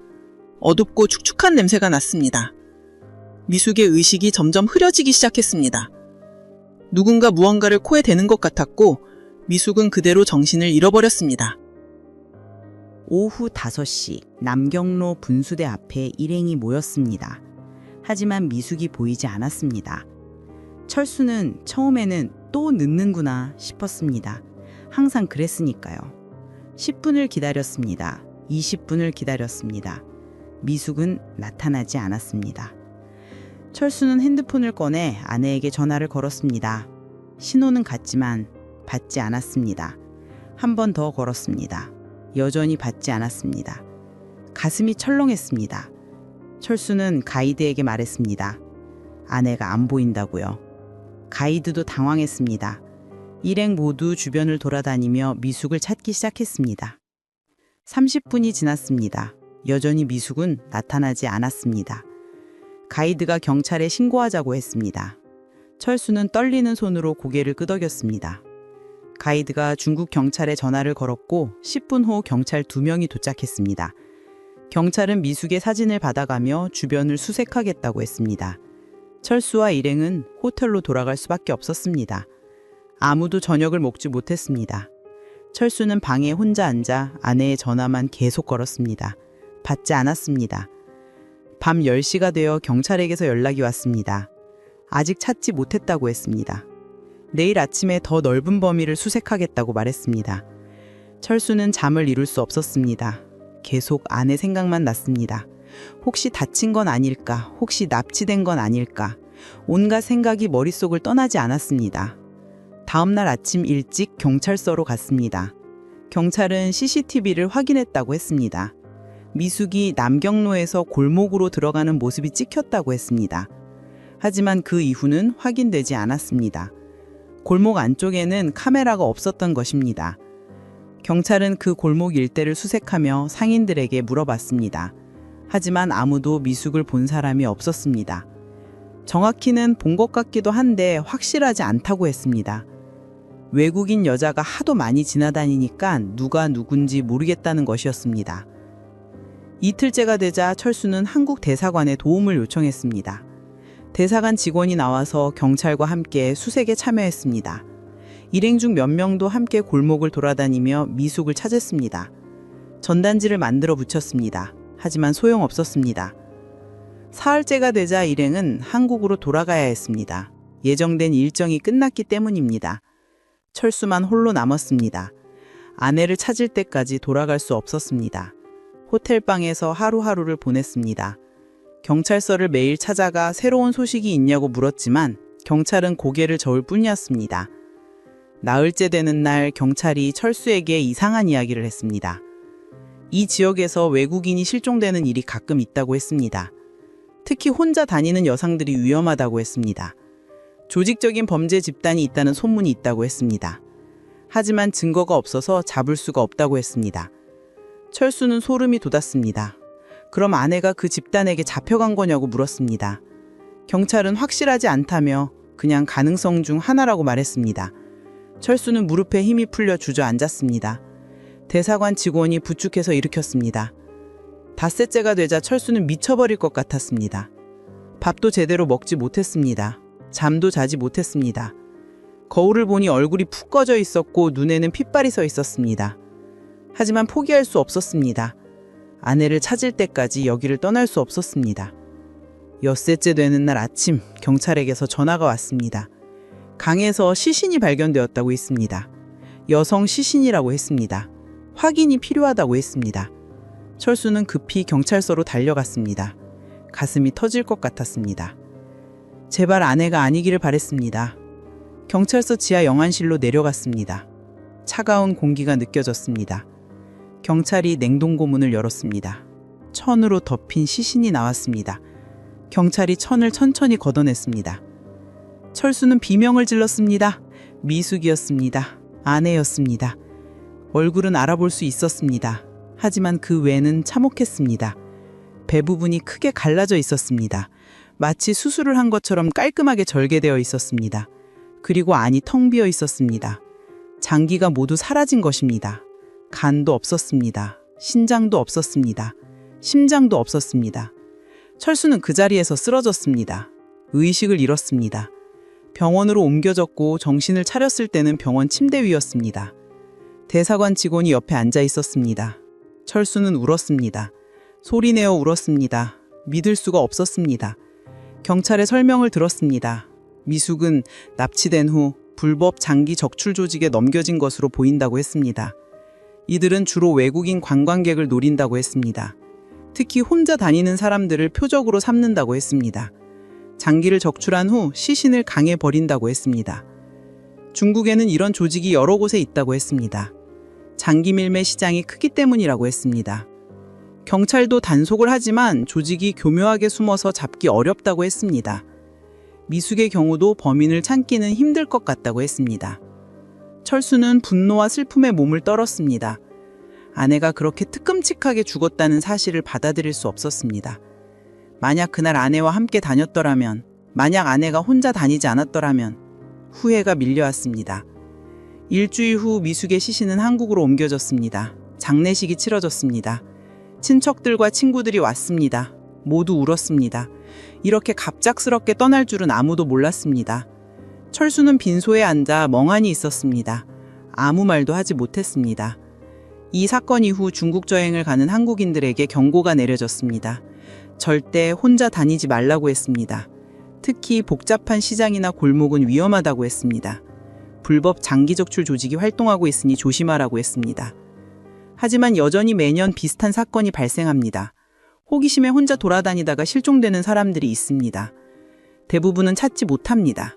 어둡고 축축한 냄새가 났습니다. 미숙의 의식이 점점 흐려지기 시작했습니다. 누군가 무언가를 코에 대는 것 같았고 미숙은 그대로 정신을 잃어버렸습니다. 오후 5시 남경로 분수대 앞에 일행이 모였습니다. 하지만 미숙이 보이지 않았습니다. 철수는 처음에는 또 늦는구나 싶었습니다. 항상 그랬으니까요. 10분을 기다렸습니다. 20분을 기다렸습니다. 미숙은 나타나지 않았습니다. 철수는 핸드폰을 꺼내 아내에게 전화를 걸었습니다. 신호는 갔지만 받지 않았습니다. 한 번 더 걸었습니다. 여전히 받지 않았습니다. 가슴이 철렁했습니다. 철수는 가이드에게 말했습니다. 아내가 안 보인다고요. 가이드도 당황했습니다. 일행 모두 주변을 돌아다니며 미숙을 찾기 시작했습니다. 30분이 지났습니다. 여전히 미숙은 나타나지 않았습니다. 가이드가 경찰에 신고하자고 했습니다. 철수는 떨리는 손으로 고개를 끄덕였습니다. 가이드가 중국 경찰에 전화를 걸었고 10분 후 경찰 2명이 도착했습니다. 경찰은 미숙의 사진을 받아가며 주변을 수색하겠다고 했습니다. 철수와 일행은 호텔로 돌아갈 수밖에 없었습니다. 아무도 저녁을 먹지 못했습니다. 철수는 방에 혼자 앉아 아내의 전화만 계속 걸었습니다. 받지 않았습니다. 밤 10시가 되어 경찰에게서 연락이 왔습니다. 아직 찾지 못했다고 했습니다. 내일 아침에 더 넓은 범위를 수색하겠다고 말했습니다. 철수는 잠을 이룰 수 없었습니다. 계속 아내 생각만 났습니다. 혹시 다친 건 아닐까? 혹시 납치된 건 아닐까? 온갖 생각이 머릿속을 떠나지 않았습니다. 다음 날 아침 일찍 경찰서로 갔습니다. 경찰은 CCTV를 확인했다고 했습니다. 미숙이 남경로에서 골목으로 들어가는 모습이 찍혔다고 했습니다. 하지만 그 이후는 확인되지 않았습니다. 골목 안쪽에는 카메라가 없었던 것입니다. 경찰은 그 골목 일대를 수색하며 상인들에게 물어봤습니다. 하지만 아무도 미숙을 본 사람이 없었습니다. 정확히는 본 것 같기도 한데 확실하지 않다고 했습니다. 외국인 여자가 하도 많이 지나다니니까 누가 누군지 모르겠다는 것이었습니다. 이틀째가 되자 철수는 한국 대사관에 도움을 요청했습니다. 대사관 직원이 나와서 경찰과 함께 수색에 참여했습니다. 일행 중 몇 명도 함께 골목을 돌아다니며 미숙을 찾았습니다. 전단지를 만들어 붙였습니다. 하지만 소용없었습니다. 사흘째가 되자 일행은 한국으로 돌아가야 했습니다. 예정된 일정이 끝났기 때문입니다. 철수만 홀로 남았습니다. 아내를 찾을 때까지 돌아갈 수 없었습니다. 호텔방에서 하루하루를 보냈습니다. 경찰서를 매일 찾아가 새로운 소식이 있냐고 물었지만 경찰은 고개를 저을 뿐이었습니다. 나흘째 되는 날 경찰이 철수에게 이상한 이야기를 했습니다. 이 지역에서 외국인이 실종되는 일이 가끔 있다고 했습니다. 특히 혼자 다니는 여성들이 위험하다고 했습니다. 조직적인 범죄 집단이 있다는 소문이 있다고 했습니다. 하지만 증거가 없어서 잡을 수가 없다고 했습니다. 철수는 소름이 돋았습니다. 그럼 아내가 그 집단에게 잡혀간 거냐고 물었습니다. 경찰은 확실하지 않다며 그냥 가능성 중 하나라고 말했습니다. 철수는 무릎에 힘이 풀려 주저앉았습니다. 대사관 직원이 부축해서 일으켰습니다. 닷새째가 되자 철수는 미쳐버릴 것 같았습니다. 밥도 제대로 먹지 못했습니다. 잠도 자지 못했습니다. 거울을 보니 얼굴이 푹 꺼져 있었고 눈에는 핏발이 서 있었습니다. 하지만 포기할 수 없었습니다. 아내를 찾을 때까지 여기를 떠날 수 없었습니다. 엿새째 되는 날 아침 경찰에게서 전화가 왔습니다. 강에서 시신이 발견되었다고 했습니다. 여성 시신이라고 했습니다. 확인이 필요하다고 했습니다. 철수는 급히 경찰서로 달려갔습니다. 가슴이 터질 것 같았습니다. 제발 아내가 아니기를 바랬습니다. 경찰서 지하 영안실로 내려갔습니다. 차가운 공기가 느껴졌습니다. 경찰이 냉동고 문을 열었습니다. 천으로 덮인 시신이 나왔습니다. 경찰이 천을 천천히 걷어냈습니다. 철수는 비명을 질렀습니다. 미숙이었습니다. 아내였습니다. 얼굴은 알아볼 수 있었습니다. 하지만 그 외는 참혹했습니다. 배 부분이 크게 갈라져 있었습니다. 마치 수술을 한 것처럼 깔끔하게 절개되어 있었습니다. 그리고 안이 텅 비어 있었습니다. 장기가 모두 사라진 것입니다. 간도 없었습니다. 신장도 없었습니다. 심장도 없었습니다. 철수는 그 자리에서 쓰러졌습니다. 의식을 잃었습니다. 병원으로 옮겨졌고 정신을 차렸을 때는 병원 침대 위였습니다. 대사관 직원이 옆에 앉아 있었습니다. 철수는 울었습니다. 소리내어 울었습니다. 믿을 수가 없었습니다. 경찰의 설명을 들었습니다. 미숙은 납치된 후 불법 장기 적출 조직에 넘겨진 것으로 보인다고 했습니다. 이들은 주로 외국인 관광객을 노린다고 했습니다. 특히 혼자 다니는 사람들을 표적으로 삼는다고 했습니다. 장기를 적출한 후 시신을 강에 버린다고 했습니다. 중국에는 이런 조직이 여러 곳에 있다고 했습니다. 장기 밀매 시장이 크기 때문이라고 했습니다. 경찰도 단속을 하지만 조직이 교묘하게 숨어서 잡기 어렵다고 했습니다. 미숙의 경우도 범인을 찾기는 힘들 것 같다고 했습니다. 철수는 분노와 슬픔에 몸을 떨었습니다. 아내가 그렇게 뜨끔칙하게 죽었다는 사실을 받아들일 수 없었습니다. 만약 그날 아내와 함께 다녔더라면, 만약 아내가 혼자 다니지 않았더라면 후회가 밀려왔습니다. 일주일 후 미숙의 시신은 한국으로 옮겨졌습니다. 장례식이 치러졌습니다. 친척들과 친구들이 왔습니다. 모두 울었습니다. 이렇게 갑작스럽게 떠날 줄은 아무도 몰랐습니다. 철수는 빈소에 앉아 멍하니 있었습니다. 아무 말도 하지 못했습니다. 이 사건 이후 중국 여행을 가는 한국인들에게 경고가 내려졌습니다. 절대 혼자 다니지 말라고 했습니다. 특히 복잡한 시장이나 골목은 위험하다고 했습니다. 불법 장기 적출 조직이 활동하고 있으니 조심하라고 했습니다. 하지만 여전히 매년 비슷한 사건이 발생합니다. 호기심에 혼자 돌아다니다가 실종되는 사람들이 있습니다. 대부분은 찾지 못합니다.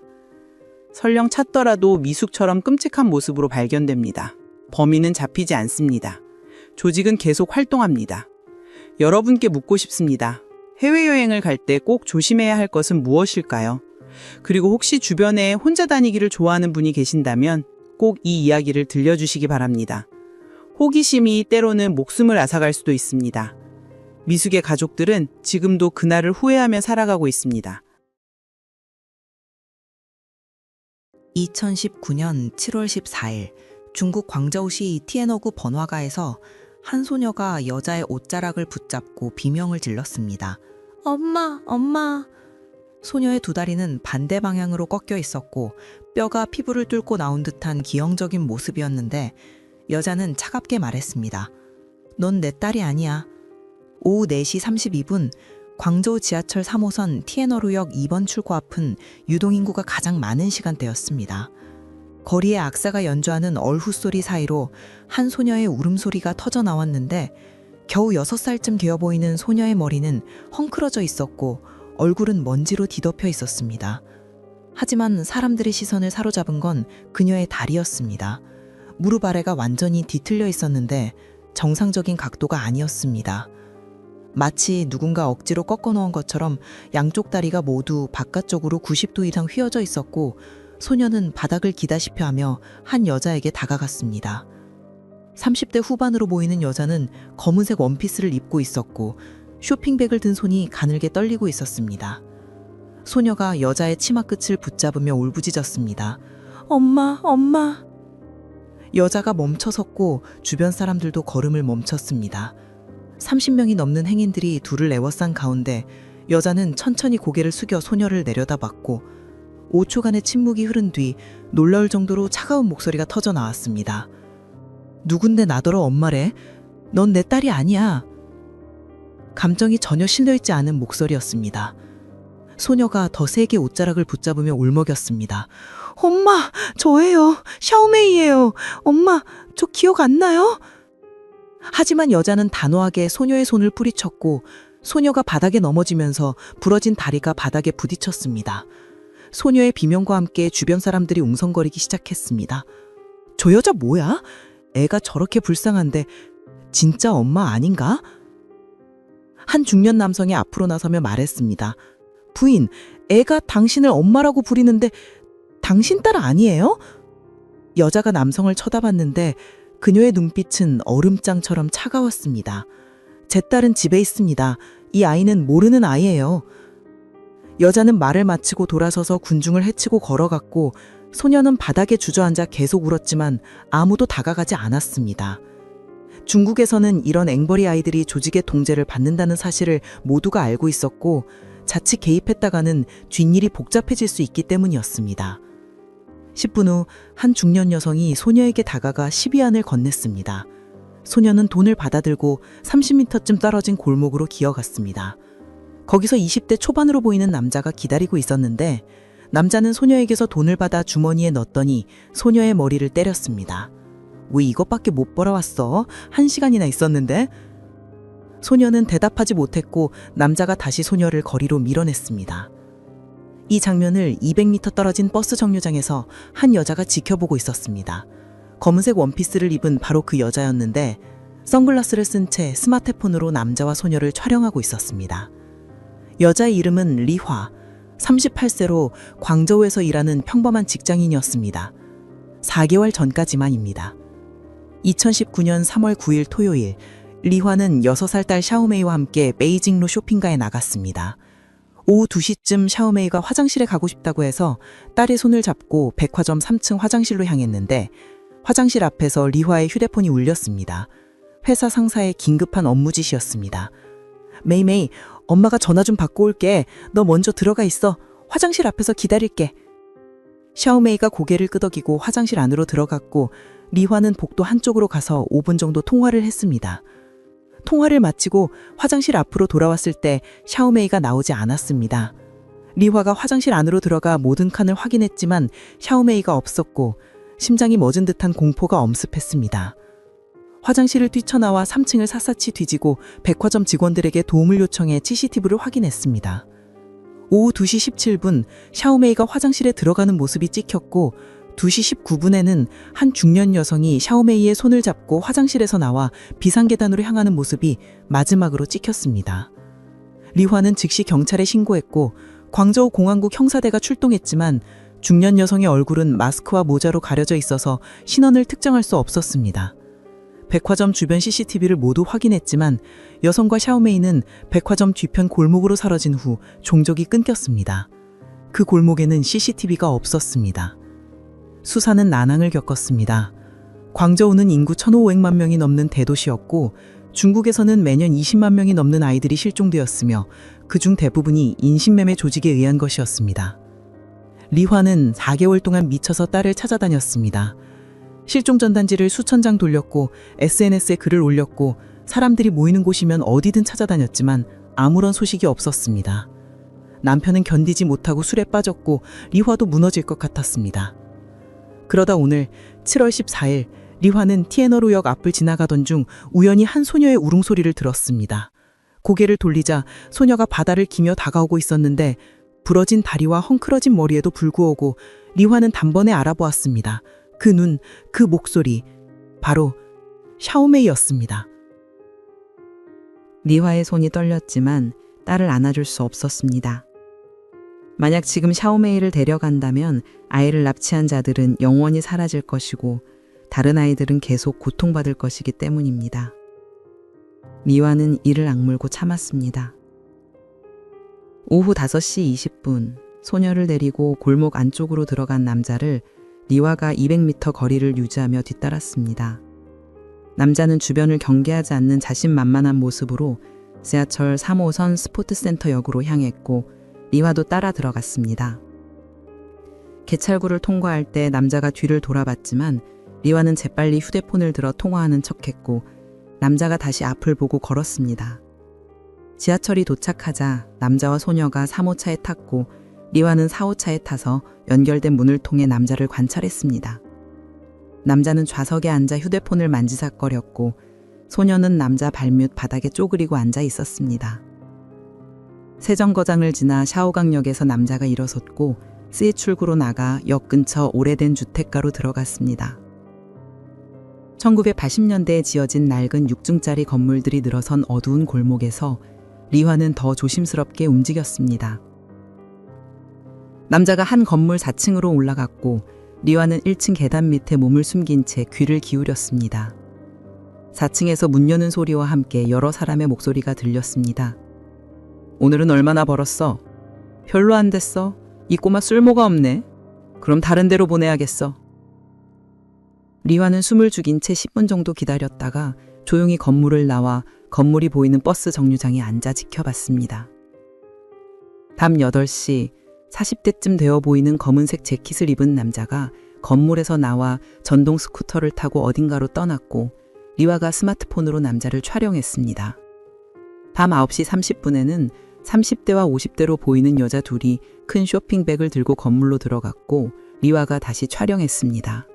설령 찾더라도 미숙처럼 끔찍한 모습으로 발견됩니다. 범인은 잡히지 않습니다. 조직은 계속 활동합니다. 여러분께 묻고 싶습니다. 해외여행을 갈 때 꼭 조심해야 할 것은 무엇일까요? 그리고 혹시 주변에 혼자 다니기를 좋아하는 분이 계신다면 꼭 이 이야기를 들려주시기 바랍니다. 호기심이 때로는 목숨을 앗아갈 수도 있습니다. 미숙의 가족들은 지금도 그날을 후회하며 살아가고 있습니다. 2019년 7월 14일 중국 광저우시 티에너구 번화가에서 한 소녀가 여자의 옷자락을 붙잡고 비명을 질렀습니다. 엄마, 엄마. 소녀의 두 다리는 반대 방향으로 꺾여 있었고 뼈가 피부를 뚫고 나온 듯한 기형적인 모습이었는데 여자는 차갑게 말했습니다. 넌 내 딸이 아니야. 오후 4시 32분 광저우 지하철 3호선 티에너루역 2번 출구 앞은 유동인구가 가장 많은 시간대였습니다. 거리에 악사가 연주하는 얼후소리 사이로 한 소녀의 울음소리가 터져 나왔는데 겨우 6살쯤 되어 보이는 소녀의 머리는 헝클어져 있었고 얼굴은 먼지로 뒤덮여 있었습니다. 하지만 사람들의 시선을 사로잡은 건 그녀의 다리였습니다. 무릎 아래가 완전히 뒤틀려 있었는데 정상적인 각도가 아니었습니다. 마치 누군가 억지로 꺾어 놓은 것처럼 양쪽 다리가 모두 바깥쪽으로 90도 이상 휘어져 있었고 소녀는 바닥을 기다시피 하며 한 여자에게 다가갔습니다. 30대 후반으로 보이는 여자는 검은색 원피스를 입고 있었고 쇼핑백을 든 손이 가늘게 떨리고 있었습니다. 소녀가 여자의 치마 끝을 붙잡으며 울부짖었습니다. 엄마, 엄마. 여자가 멈춰섰고 주변 사람들도 걸음을 멈췄습니다. 30명이 넘는 행인들이 둘을 에워싼 가운데 여자는 천천히 고개를 숙여 소녀를 내려다봤고 5초간의 침묵이 흐른 뒤 놀라울 정도로 차가운 목소리가 터져 나왔습니다. 누군데 나더러 엄마래? 넌 내 딸이 아니야. 감정이 전혀 실려있지 않은 목소리였습니다. 소녀가 더 세게 옷자락을 붙잡으며 울먹였습니다. 엄마, 저예요. 샤오메이예요. 엄마, 저 기억 안 나요? 하지만 여자는 단호하게 소녀의 손을 뿌리쳤고 소녀가 바닥에 넘어지면서 부러진 다리가 바닥에 부딪혔습니다. 소녀의 비명과 함께 주변 사람들이 웅성거리기 시작했습니다. 저 여자 뭐야? 애가 저렇게 불쌍한데 진짜 엄마 아닌가? 한 중년 남성이 앞으로 나서며 말했습니다. 부인, 애가 당신을 엄마라고 부리는데 당신 딸 아니에요? 여자가 남성을 쳐다봤는데 그녀의 눈빛은 얼음장처럼 차가웠습니다. 제 딸은 집에 있습니다. 이 아이는 모르는 아이예요. 여자는 말을 마치고 돌아서서 군중을 헤치고 걸어갔고 소녀는 바닥에 주저앉아 계속 울었지만 아무도 다가가지 않았습니다. 중국에서는 이런 앵벌이 아이들이 조직의 통제를 받는다는 사실을 모두가 알고 있었고 자칫 개입했다가는 뒷일이 복잡해질 수 있기 때문이었습니다. 10분 후 한 중년 여성이 소녀에게 다가가 시비안을 건넸습니다. 소녀는 돈을 받아들고 30m쯤 떨어진 골목으로 기어갔습니다. 거기서 20대 초반으로 보이는 남자가 기다리고 있었는데 남자는 소녀에게서 돈을 받아 주머니에 넣었더니 소녀의 머리를 때렸습니다. 왜 이것밖에 못 보러 왔어? 1시간이나 있었는데? 소녀는 대답하지 못했고 남자가 다시 소녀를 거리로 밀어냈습니다. 이 장면을 200m 떨어진 버스 정류장에서 한 여자가 지켜보고 있었습니다. 검은색 원피스를 입은 바로 그 여자였는데 선글라스를 쓴 채 스마트폰으로 남자와 소녀를 촬영하고 있었습니다. 여자의 이름은 리화, 38세로 광저우에서 일하는 평범한 직장인이었습니다. 4개월 전까지만입니다. 2019년 3월 9일 토요일, 리화는 6살 딸 샤오메이와 함께 베이징로 쇼핑가에 나갔습니다. 오후 2시쯤 샤오메이가 화장실에 가고 싶다고 해서 딸의 손을 잡고 백화점 3층 화장실로 향했는데 화장실 앞에서 리화의 휴대폰이 울렸습니다. 회사 상사의 긴급한 업무 지시였습니다. 메이메이, 엄마가 전화 좀 받고 올게. 너 먼저 들어가 있어. 화장실 앞에서 기다릴게. 샤오메이가 고개를 끄덕이고 화장실 안으로 들어갔고 리화는 복도 한쪽으로 가서 5분 정도 통화를 했습니다. 통화를 마치고 화장실 앞으로 돌아왔을 때 샤오메이가 나오지 않았습니다. 리화가 화장실 안으로 들어가 모든 칸을 확인했지만 샤오메이가 없었고 심장이 멎은 듯한 공포가 엄습했습니다. 화장실을 뛰쳐나와 3층을 샅샅이 뒤지고 백화점 직원들에게 도움을 요청해 CCTV를 확인했습니다. 오후 2시 17분 샤오메이가 화장실에 들어가는 모습이 찍혔고 2시 19분에는 한 중년 여성이 샤오메이의 손을 잡고 화장실에서 나와 비상계단으로 향하는 모습이 마지막으로 찍혔습니다. 리화는 즉시 경찰에 신고했고 광저우 공안국 형사대가 출동했지만 중년 여성의 얼굴은 마스크와 모자로 가려져 있어서 신원을 특정할 수 없었습니다. 백화점 주변 CCTV를 모두 확인했지만 여성과 샤오메이는 백화점 뒤편 골목으로 사라진 후 종족이 끊겼습니다. 그 골목에는 CCTV가 없었습니다. 수사는 난항을 겪었습니다. 광저우는 인구 1,500만 명이 넘는 대도시였고 중국에서는 매년 20만 명이 넘는 아이들이 실종되었으며 그중 대부분이 인신매매 조직에 의한 것이었습니다. 리화는 4개월 동안 미쳐서 딸을 찾아다녔습니다. 실종 전단지를 수천 장 돌렸고 SNS에 글을 올렸고 사람들이 모이는 곳이면 어디든 찾아다녔지만 아무런 소식이 없었습니다. 남편은 견디지 못하고 술에 빠졌고 리화도 무너질 것 같았습니다. 그러다 오늘 7월 14일 리화는 티에너로역 앞을 지나가던 중 우연히 한 소녀의 울음소리를 들었습니다. 고개를 돌리자 소녀가 바다를 기며 다가오고 있었는데 부러진 다리와 헝클어진 머리에도 불구하고 리화는 단번에 알아보았습니다. 그 눈, 그 목소리, 바로 샤오메이였습니다. 리화의 손이 떨렸지만 딸을 안아줄 수 없었습니다. 만약 지금 샤오메이를 데려간다면 아이를 납치한 자들은 영원히 사라질 것이고 다른 아이들은 계속 고통받을 것이기 때문입니다. 리화는 이를 악물고 참았습니다. 오후 5시 20분 소녀를 데리고 골목 안쪽으로 들어간 남자를 리화가 200m 거리를 유지하며 뒤따랐습니다. 남자는 주변을 경계하지 않는 자신만만한 모습으로 지하철 3호선 스포츠센터역으로 향했고 리화도 따라 들어갔습니다. 개찰구를 통과할 때 남자가 뒤를 돌아봤지만 리화는 재빨리 휴대폰을 들어 통화하는 척했고 남자가 다시 앞을 보고 걸었습니다. 지하철이 도착하자 남자와 소녀가 3호차에 탔고 리화는 4호차에 타서 연결된 문을 통해 남자를 관찰했습니다. 남자는 좌석에 앉아 휴대폰을 만지작거렸고 소녀는 남자 발밑 바닥에 쪼그리고 앉아 있었습니다. 세정거장을 지나 샤오강역에서 남자가 일어섰고 C출구로 나가 역 근처 오래된 주택가로 들어갔습니다. 1980년대에 지어진 낡은 6층짜리 건물들이 늘어선 어두운 골목에서 리화는 더 조심스럽게 움직였습니다. 남자가 한 건물 4층으로 올라갔고 리화는 1층 계단 밑에 몸을 숨긴 채 귀를 기울였습니다. 4층에서 문 여는 소리와 함께 여러 사람의 목소리가 들렸습니다. 오늘은 얼마나 벌었어? 별로 안 됐어. 이 꼬마 쓸모가 없네. 그럼 다른 데로 보내야겠어. 리화는 숨을 죽인 채 10분 정도 기다렸다가 조용히 건물을 나와 건물이 보이는 버스 정류장에 앉아 지켜봤습니다. 밤 8시 40대쯤 되어 보이는 검은색 재킷을 입은 남자가 건물에서 나와 전동 스쿠터를 타고 어딘가로 떠났고 리화가 스마트폰으로 남자를 촬영했습니다. 밤 9시 30분에는 30대와 50대로 보이는 여자 둘이 큰 쇼핑백을 들고 건물로 들어갔고 리화가 다시 촬영했습니다.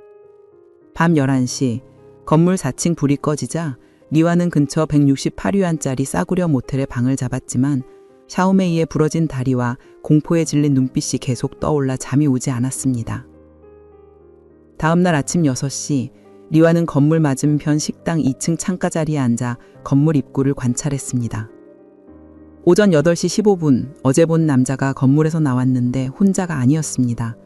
밤 11시 건물 4층 불이 꺼지자 리와는 근처 168위안짜리 싸구려 모텔에 방을 잡았지만 샤오메이의 부러진 다리와 공포에 질린 눈빛이 계속 떠올라 잠이 오지 않았습니다. 다음 날 아침 6시 리와는 건물 맞은편 식당 2층 창가 자리에 앉아 건물 입구를 관찰했습니다. 오전 8시 15분 어제 본 남자가 건물에서 나왔는데 혼자가 아니었습니다.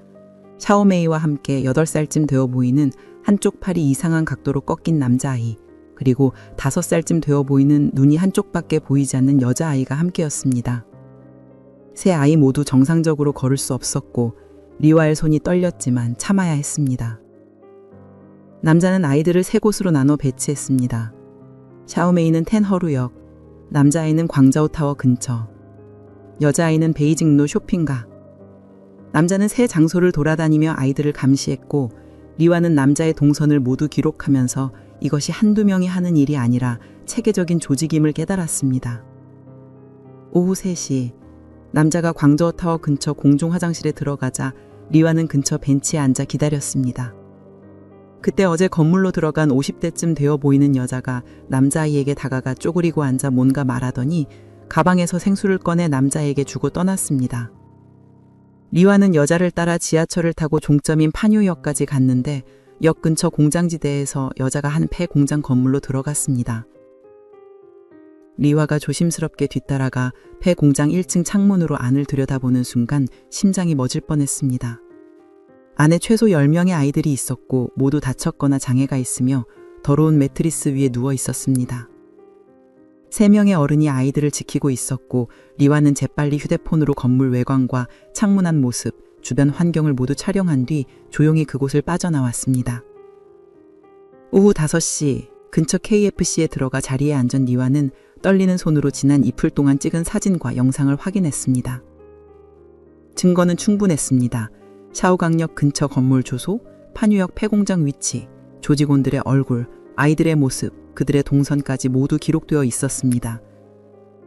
샤오메이와 함께 8살쯤 되어 보이는 한쪽 팔이 이상한 각도로 꺾인 남자아이, 그리고 5살쯤 되어 보이는 눈이 한쪽밖에 보이지 않는 여자아이가 함께였습니다. 세 아이 모두 정상적으로 걸을 수 없었고 리와의 손이 떨렸지만 참아야 했습니다. 남자는 아이들을 3곳으로 나눠 배치했습니다. 샤오메이는 텐허루역, 남자아이는 광저우타워 근처, 여자아이는 베이징로 쇼핑가. 남자는 세 장소를 돌아다니며 아이들을 감시했고 리와는 남자의 동선을 모두 기록하면서 이것이 한두 명이 하는 일이 아니라 체계적인 조직임을 깨달았습니다. 오후 3시 남자가 광저우타워 근처 공중 화장실에 들어가자 리와는 근처 벤치에 앉아 기다렸습니다. 그때 어제 건물로 들어간 50대쯤 되어 보이는 여자가 남자아이에게 다가가 쪼그리고 앉아 뭔가 말하더니 가방에서 생수를 꺼내 남자에게 주고 떠났습니다. 리와는 여자를 따라 지하철을 타고 종점인 파뉴역까지 갔는데 역 근처 공장지대에서 여자가 한 폐 공장 건물로 들어갔습니다. 리와가 조심스럽게 뒤따라가 폐 공장 1층 창문으로 안을 들여다보는 순간 심장이 멎을 뻔했습니다. 안에 최소 10명의 아이들이 있었고 모두 다쳤거나 장애가 있으며 더러운 매트리스 위에 누워 있었습니다. 3명의 어른이 아이들을 지키고 있었고 리와는 재빨리 휴대폰으로 건물 외관과 창문 안 모습, 주변 환경을 모두 촬영한 뒤 조용히 그곳을 빠져나왔습니다. 오후 5시 근처 KFC에 들어가 자리에 앉은 리와는 떨리는 손으로 지난 이틀 동안 찍은 사진과 영상을 확인했습니다. 증거는 충분했습니다. 샤오강역 근처 건물 주소, 파뉴역 폐공장 위치, 조직원들의 얼굴, 아이들의 모습, 그들의 동선까지 모두 기록되어 있었습니다.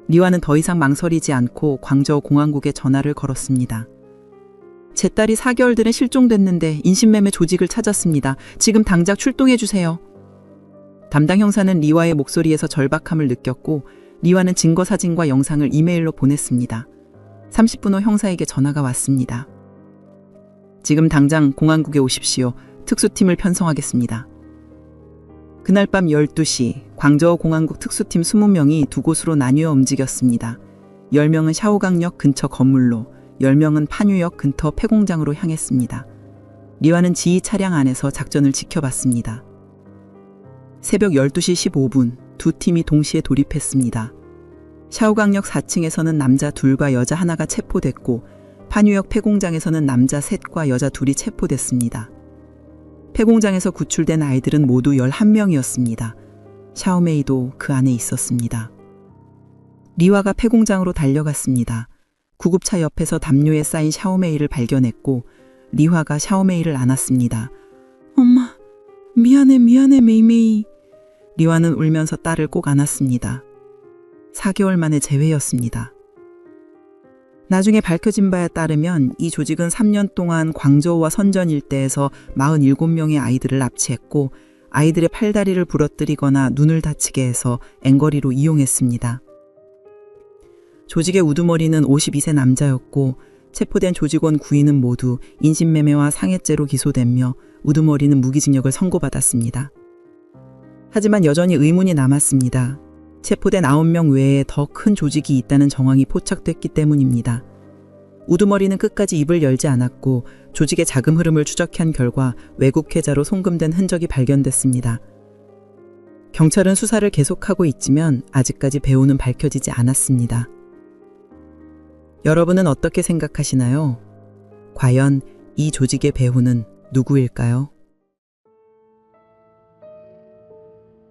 리와는 더 이상 망설이지 않고 광저우 공항국에 전화를 걸었습니다. 제 딸이 4개월 전에 실종됐는데 인신매매 조직을 찾았습니다. 지금 당장 출동해 주세요. 담당 형사는 리와의 목소리에서 절박함을 느꼈고 리와는 증거 사진과 영상을 이메일로 보냈습니다. 30분 후 형사에게 전화가 왔습니다. 지금 당장 공항국에 오십시오. 특수팀을 편성하겠습니다. 그날 밤 12시 광저우 공항국 특수팀 20명이 두 곳으로 나뉘어 움직였습니다. 10명은 샤오강역 근처 건물로, 10명은 파뉴역 근처 폐공장으로 향했습니다. 리와는 지휘 차량 안에서 작전을 지켜봤습니다. 새벽 12시 15분 두 팀이 동시에 돌입했습니다. 샤오강역 4층에서는 남자 2과 여자 1가 체포됐고 파뉴역 폐공장에서는 남자 3과 여자 2이 체포됐습니다. 폐공장에서 구출된 아이들은 모두 11명이었습니다. 샤오메이도 그 안에 있었습니다. 리와가 폐공장으로 달려갔습니다. 구급차 옆에서 담요에 쌓인 샤오메이를 발견했고 리화가 샤오메이를 안았습니다. 엄마, 미안해 메이메이. 리와는 울면서 딸을 꼭 안았습니다. 4개월 만의 재회였습니다. 나중에 밝혀진 바에 따르면 이 조직은 3년 동안 광저우와 선전 일대에서 47명의 아이들을 납치했고 아이들의 팔다리를 부러뜨리거나 눈을 다치게 해서 앵거리로 이용했습니다. 조직의 우두머리는 52세 남자였고 체포된 조직원 9인은 모두 인신매매와 상해죄로 기소됐며 우두머리는 무기징역을 선고받았습니다. 하지만 여전히 의문이 남았습니다. 체포된 9명 외에 더 큰 조직이 있다는 정황이 포착됐기 때문입니다. 우두머리는 끝까지 입을 열지 않았고 조직의 자금 흐름을 추적한 결과 외국 계좌로 송금된 흔적이 발견됐습니다. 경찰은 수사를 계속하고 있지만 아직까지 배후는 밝혀지지 않았습니다. 여러분은 어떻게 생각하시나요? 과연 이 조직의 배후는 누구일까요?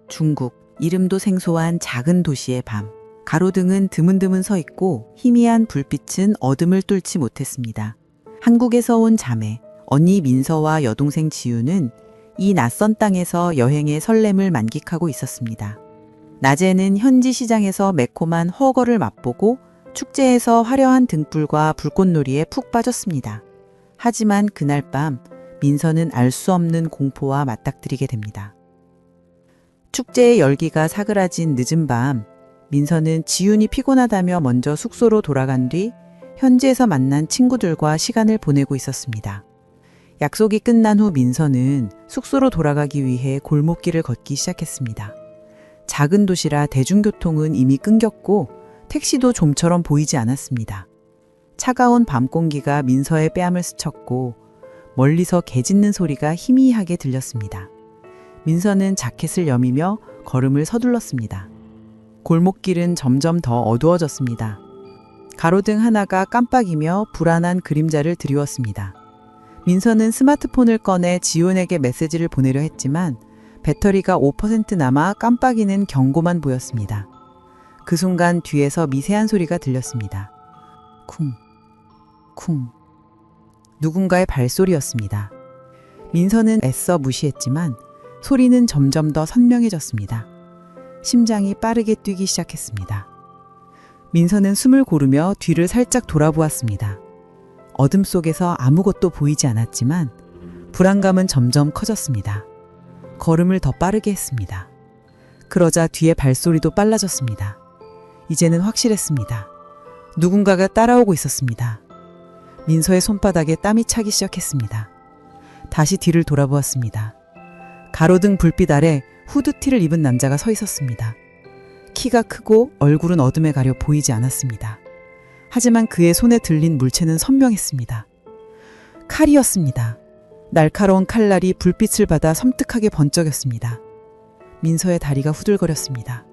중국, 이름도 생소한 작은 도시의 밤. 가로등은 드문드문 서 있고 희미한 불빛은 어둠을 뚫지 못했습니다. 한국에서 온 자매, 언니 민서와 여동생 지우는 이 낯선 땅에서 여행의 설렘을 만끽하고 있었습니다. 낮에는 현지 시장에서 매콤한 허거를 맛보고 축제에서 화려한 등불과 불꽃놀이에 푹 빠졌습니다. 하지만 그날 밤 민서는 알 수 없는 공포와 맞닥뜨리게 됩니다. 축제의 열기가 사그라진 늦은 밤, 민서는 지훈이 피곤하다며 먼저 숙소로 돌아간 뒤 현지에서 만난 친구들과 시간을 보내고 있었습니다. 약속이 끝난 후 민서는 숙소로 돌아가기 위해 골목길을 걷기 시작했습니다. 작은 도시라 대중교통은 이미 끊겼고 택시도 좀처럼 보이지 않았습니다. 차가운 밤 공기가 민서의 뺨을 스쳤고 멀리서 개 짖는 소리가 희미하게 들렸습니다. 민서는 자켓을 여미며 걸음을 서둘렀습니다. 골목길은 점점 더 어두워졌습니다. 가로등 하나가 깜빡이며 불안한 그림자를 드리웠습니다. 민서는 스마트폰을 꺼내 지훈에게 메시지를 보내려 했지만 배터리가 5% 남아 깜빡이는 경고만 보였습니다. 그 순간 뒤에서 미세한 소리가 들렸습니다. 쿵, 쿵. 누군가의 발소리였습니다. 민서는 애써 무시했지만 소리는 점점 더 선명해졌습니다. 심장이 빠르게 뛰기 시작했습니다. 민서는 숨을 고르며 뒤를 살짝 돌아보았습니다. 어둠 속에서 아무것도 보이지 않았지만 불안감은 점점 커졌습니다. 걸음을 더 빠르게 했습니다. 그러자 뒤에 발소리도 빨라졌습니다. 이제는 확실했습니다. 누군가가 따라오고 있었습니다. 민서의 손바닥에 땀이 차기 시작했습니다. 다시 뒤를 돌아보았습니다. 가로등 불빛 아래 후드티를 입은 남자가 서 있었습니다. 키가 크고 얼굴은 어둠에 가려 보이지 않았습니다. 하지만 그의 손에 들린 물체는 선명했습니다. 칼이었습니다. 날카로운 칼날이 불빛을 받아 섬뜩하게 번쩍였습니다. 민서의 다리가 후들거렸습니다.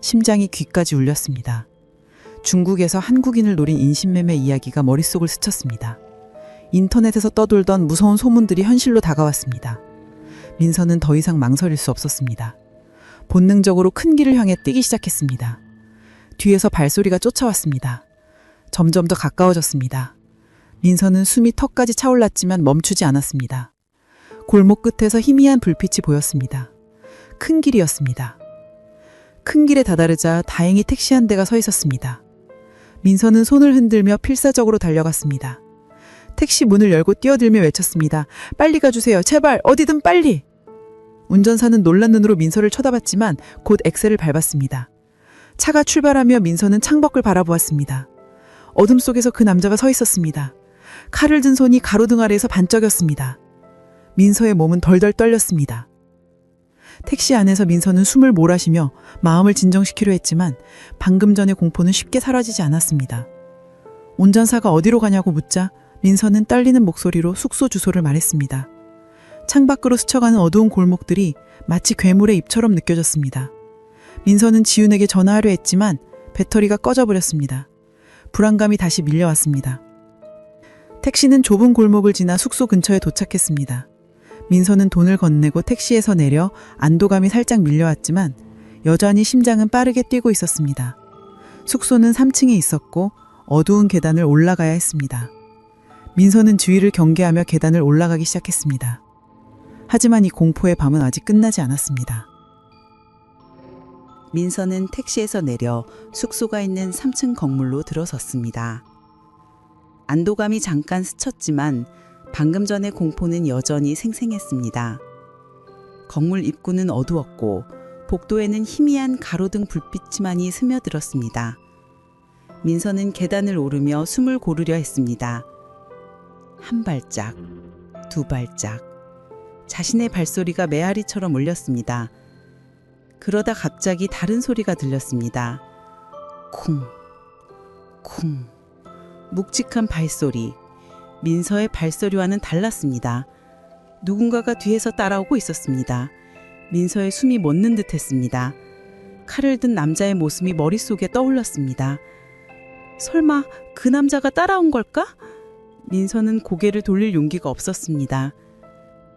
심장이 귀까지 울렸습니다. 중국에서 한국인을 노린 인신매매 이야기가 머릿속을 스쳤습니다. 인터넷에서 떠돌던 무서운 소문들이 현실로 다가왔습니다. 민서는 더 이상 망설일 수 없었습니다. 본능적으로 큰 길을 향해 뛰기 시작했습니다. 뒤에서 발소리가 쫓아왔습니다. 점점 더 가까워졌습니다. 민서는 숨이 턱까지 차올랐지만 멈추지 않았습니다. 골목 끝에서 희미한 불빛이 보였습니다. 큰 길이었습니다. 큰 길에 다다르자 다행히 택시 한 대가 서 있었습니다. 민서는 손을 흔들며 필사적으로 달려갔습니다. 택시 문을 열고 뛰어들며 외쳤습니다. 빨리 가주세요. 제발 어디든 빨리. 운전사는 놀란 눈으로 민서를 쳐다봤지만 곧 엑셀을 밟았습니다. 차가 출발하며 민서는 창밖을 바라보았습니다. 어둠 속에서 그 남자가 서 있었습니다. 칼을 든 손이 가로등 아래에서 반짝였습니다. 민서의 몸은 덜덜 떨렸습니다. 택시 안에서 민서는 숨을 몰아쉬며 마음을 진정시키려 했지만 방금 전의 공포는 쉽게 사라지지 않았습니다. 운전사가 어디로 가냐고 묻자 민서는 떨리는 목소리로 숙소 주소를 말했습니다. 창밖으로 스쳐가는 어두운 골목들이 마치 괴물의 입처럼 느껴졌습니다. 민서는 지훈에게 전화하려 했지만 배터리가 꺼져버렸습니다. 불안감이 다시 밀려왔습니다. 택시는 좁은 골목을 지나 숙소 근처에 도착했습니다. 민서는 돈을 건네고 택시에서 내려 안도감이 살짝 밀려왔지만 여전히 심장은 빠르게 뛰고 있었습니다. 숙소는 3층에 있었고 어두운 계단을 올라가야 했습니다. 민서는 주위를 경계하며 계단을 올라가기 시작했습니다. 하지만 이 공포의 밤은 아직 끝나지 않았습니다. 민서는 택시에서 내려 숙소가 있는 3층 건물로 들어섰습니다. 안도감이 잠깐 스쳤지만 방금 전의 공포는 여전히 생생했습니다. 건물 입구는 어두웠고 복도에는 희미한 가로등 불빛만이 스며들었습니다. 민서는 계단을 오르며 숨을 고르려 했습니다. 한 발짝, 두 발짝. 자신의 발소리가 메아리처럼 울렸습니다. 그러다 갑자기 다른 소리가 들렸습니다. 쿵, 쿵. 묵직한 발소리. 민서의 발소리와는 달랐습니다. 누군가가 뒤에서 따라오고 있었습니다. 민서의 숨이 멎는 듯 했습니다. 칼을 든 남자의 모습이 머릿속에 떠올랐습니다. 설마 그 남자가 따라온 걸까? 민서는 고개를 돌릴 용기가 없었습니다.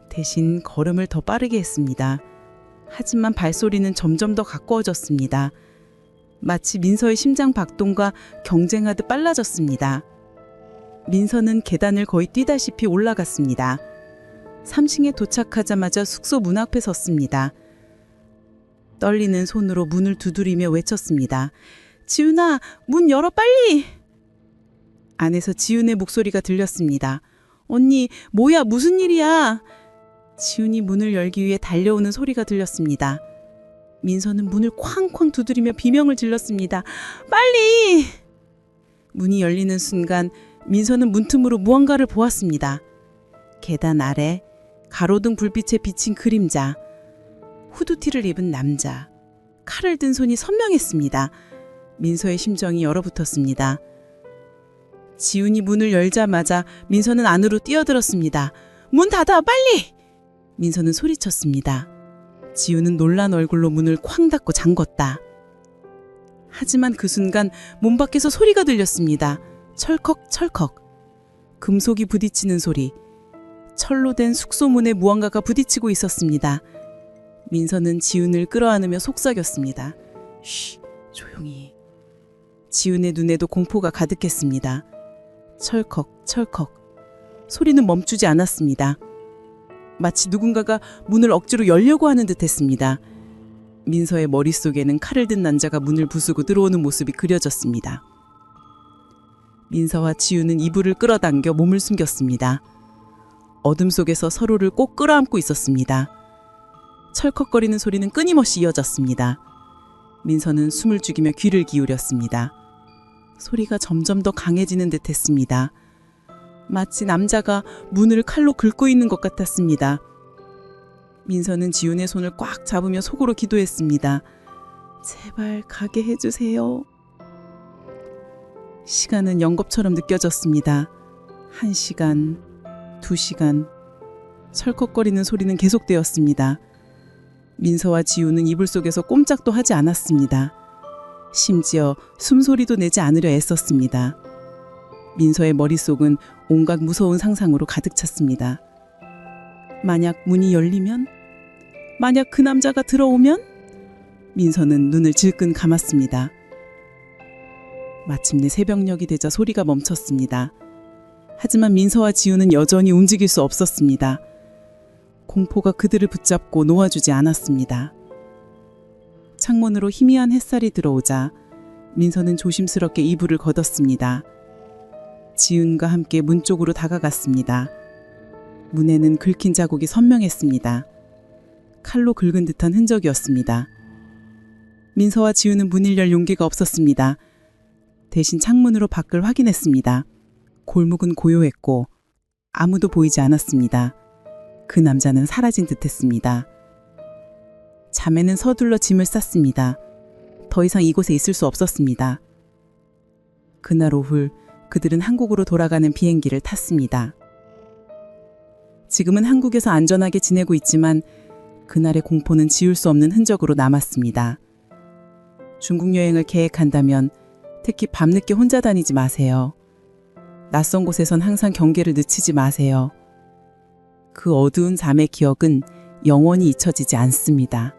대신 걸음을 더 빠르게 했습니다. 하지만 발소리는 점점 더 가까워졌습니다. 마치 민서의 심장 박동과 경쟁하듯 빨라졌습니다. 민서는 계단을 거의 뛰다시피 올라갔습니다. 3층에 도착하자마자 숙소 문 앞에 섰습니다. 떨리는 손으로 문을 두드리며 외쳤습니다. 지훈아, 문 열어 빨리! 안에서 지훈의 목소리가 들렸습니다. 언니, 뭐야, 무슨 일이야? 지훈이 문을 열기 위해 달려오는 소리가 들렸습니다. 민서는 문을 쾅쾅 두드리며 비명을 질렀습니다. 빨리! 문이 열리는 순간 민서는 문틈으로 무언가를 보았습니다. 계단 아래 가로등 불빛에 비친 그림자, 후드티를 입은 남자, 칼을 든 손이 선명했습니다. 민서의 심정이 얼어붙었습니다. 지훈이 문을 열자마자 민서는 안으로 뛰어들었습니다. 문 닫아, 빨리! 민서는 소리쳤습니다. 지훈은 놀란 얼굴로 문을 쾅 닫고 잠궜다. 하지만 그 순간 문 밖에서 소리가 들렸습니다. 철컥철컥. 금속이 부딪히는 소리. 철로 된 숙소문에 무언가가 부딪히고 있었습니다. 민서는 지훈을 끌어안으며 속삭였습니다. 쉬, 조용히. 지훈의 눈에도 공포가 가득했습니다. 철컥철컥. 소리는 멈추지 않았습니다. 마치 누군가가 문을 억지로 열려고 하는 듯했습니다. 민서의 머릿속에는 칼을 든 남자가 문을 부수고 들어오는 모습이 그려졌습니다. 민서와 지우는 이불을 끌어당겨 몸을 숨겼습니다. 어둠 속에서 서로를 꼭 끌어안고 있었습니다. 철컥거리는 소리는 끊임없이 이어졌습니다. 민서는 숨을 죽이며 귀를 기울였습니다. 소리가 점점 더 강해지는 듯했습니다. 마치 남자가 문을 칼로 긁고 있는 것 같았습니다. 민서는 지훈의 손을 꽉 잡으며 속으로 기도했습니다. 제발 가게 해주세요. 시간은 연겁처럼 느껴졌습니다. 1시간, 2시간, 철컥거리는 소리는 계속되었습니다. 민서와 지훈은 이불 속에서 꼼짝도 하지 않았습니다. 심지어 숨소리도 내지 않으려 애썼습니다. 민서의 머릿속은 온갖 무서운 상상으로 가득 찼습니다. 만약 문이 열리면? 만약 그 남자가 들어오면? 민서는 눈을 질끈 감았습니다. 마침내 새벽녘이 되자 소리가 멈췄습니다. 하지만 민서와 지우는 여전히 움직일 수 없었습니다. 공포가 그들을 붙잡고 놓아주지 않았습니다. 창문으로 희미한 햇살이 들어오자 민서는 조심스럽게 이불을 걷었습니다. 지훈과 함께 문 쪽으로 다가갔습니다. 문에는 긁힌 자국이 선명했습니다. 칼로 긁은 듯한 흔적이었습니다. 민서와 지훈은 문을 열 용기가 없었습니다. 대신 창문으로 밖을 확인했습니다. 골목은 고요했고 아무도 보이지 않았습니다. 그 남자는 사라진 듯했습니다. 자매는 서둘러 짐을 쌌습니다. 더 이상 이곳에 있을 수 없었습니다. 그날 오후 그들은 한국으로 돌아가는 비행기를 탔습니다. 지금은 한국에서 안전하게 지내고 있지만 그날의 공포는 지울 수 없는 흔적으로 남았습니다. 중국 여행을 계획한다면 특히 밤늦게 혼자 다니지 마세요. 낯선 곳에선 항상 경계를 늦추지 마세요. 그 어두운 잠의 기억은 영원히 잊혀지지 않습니다.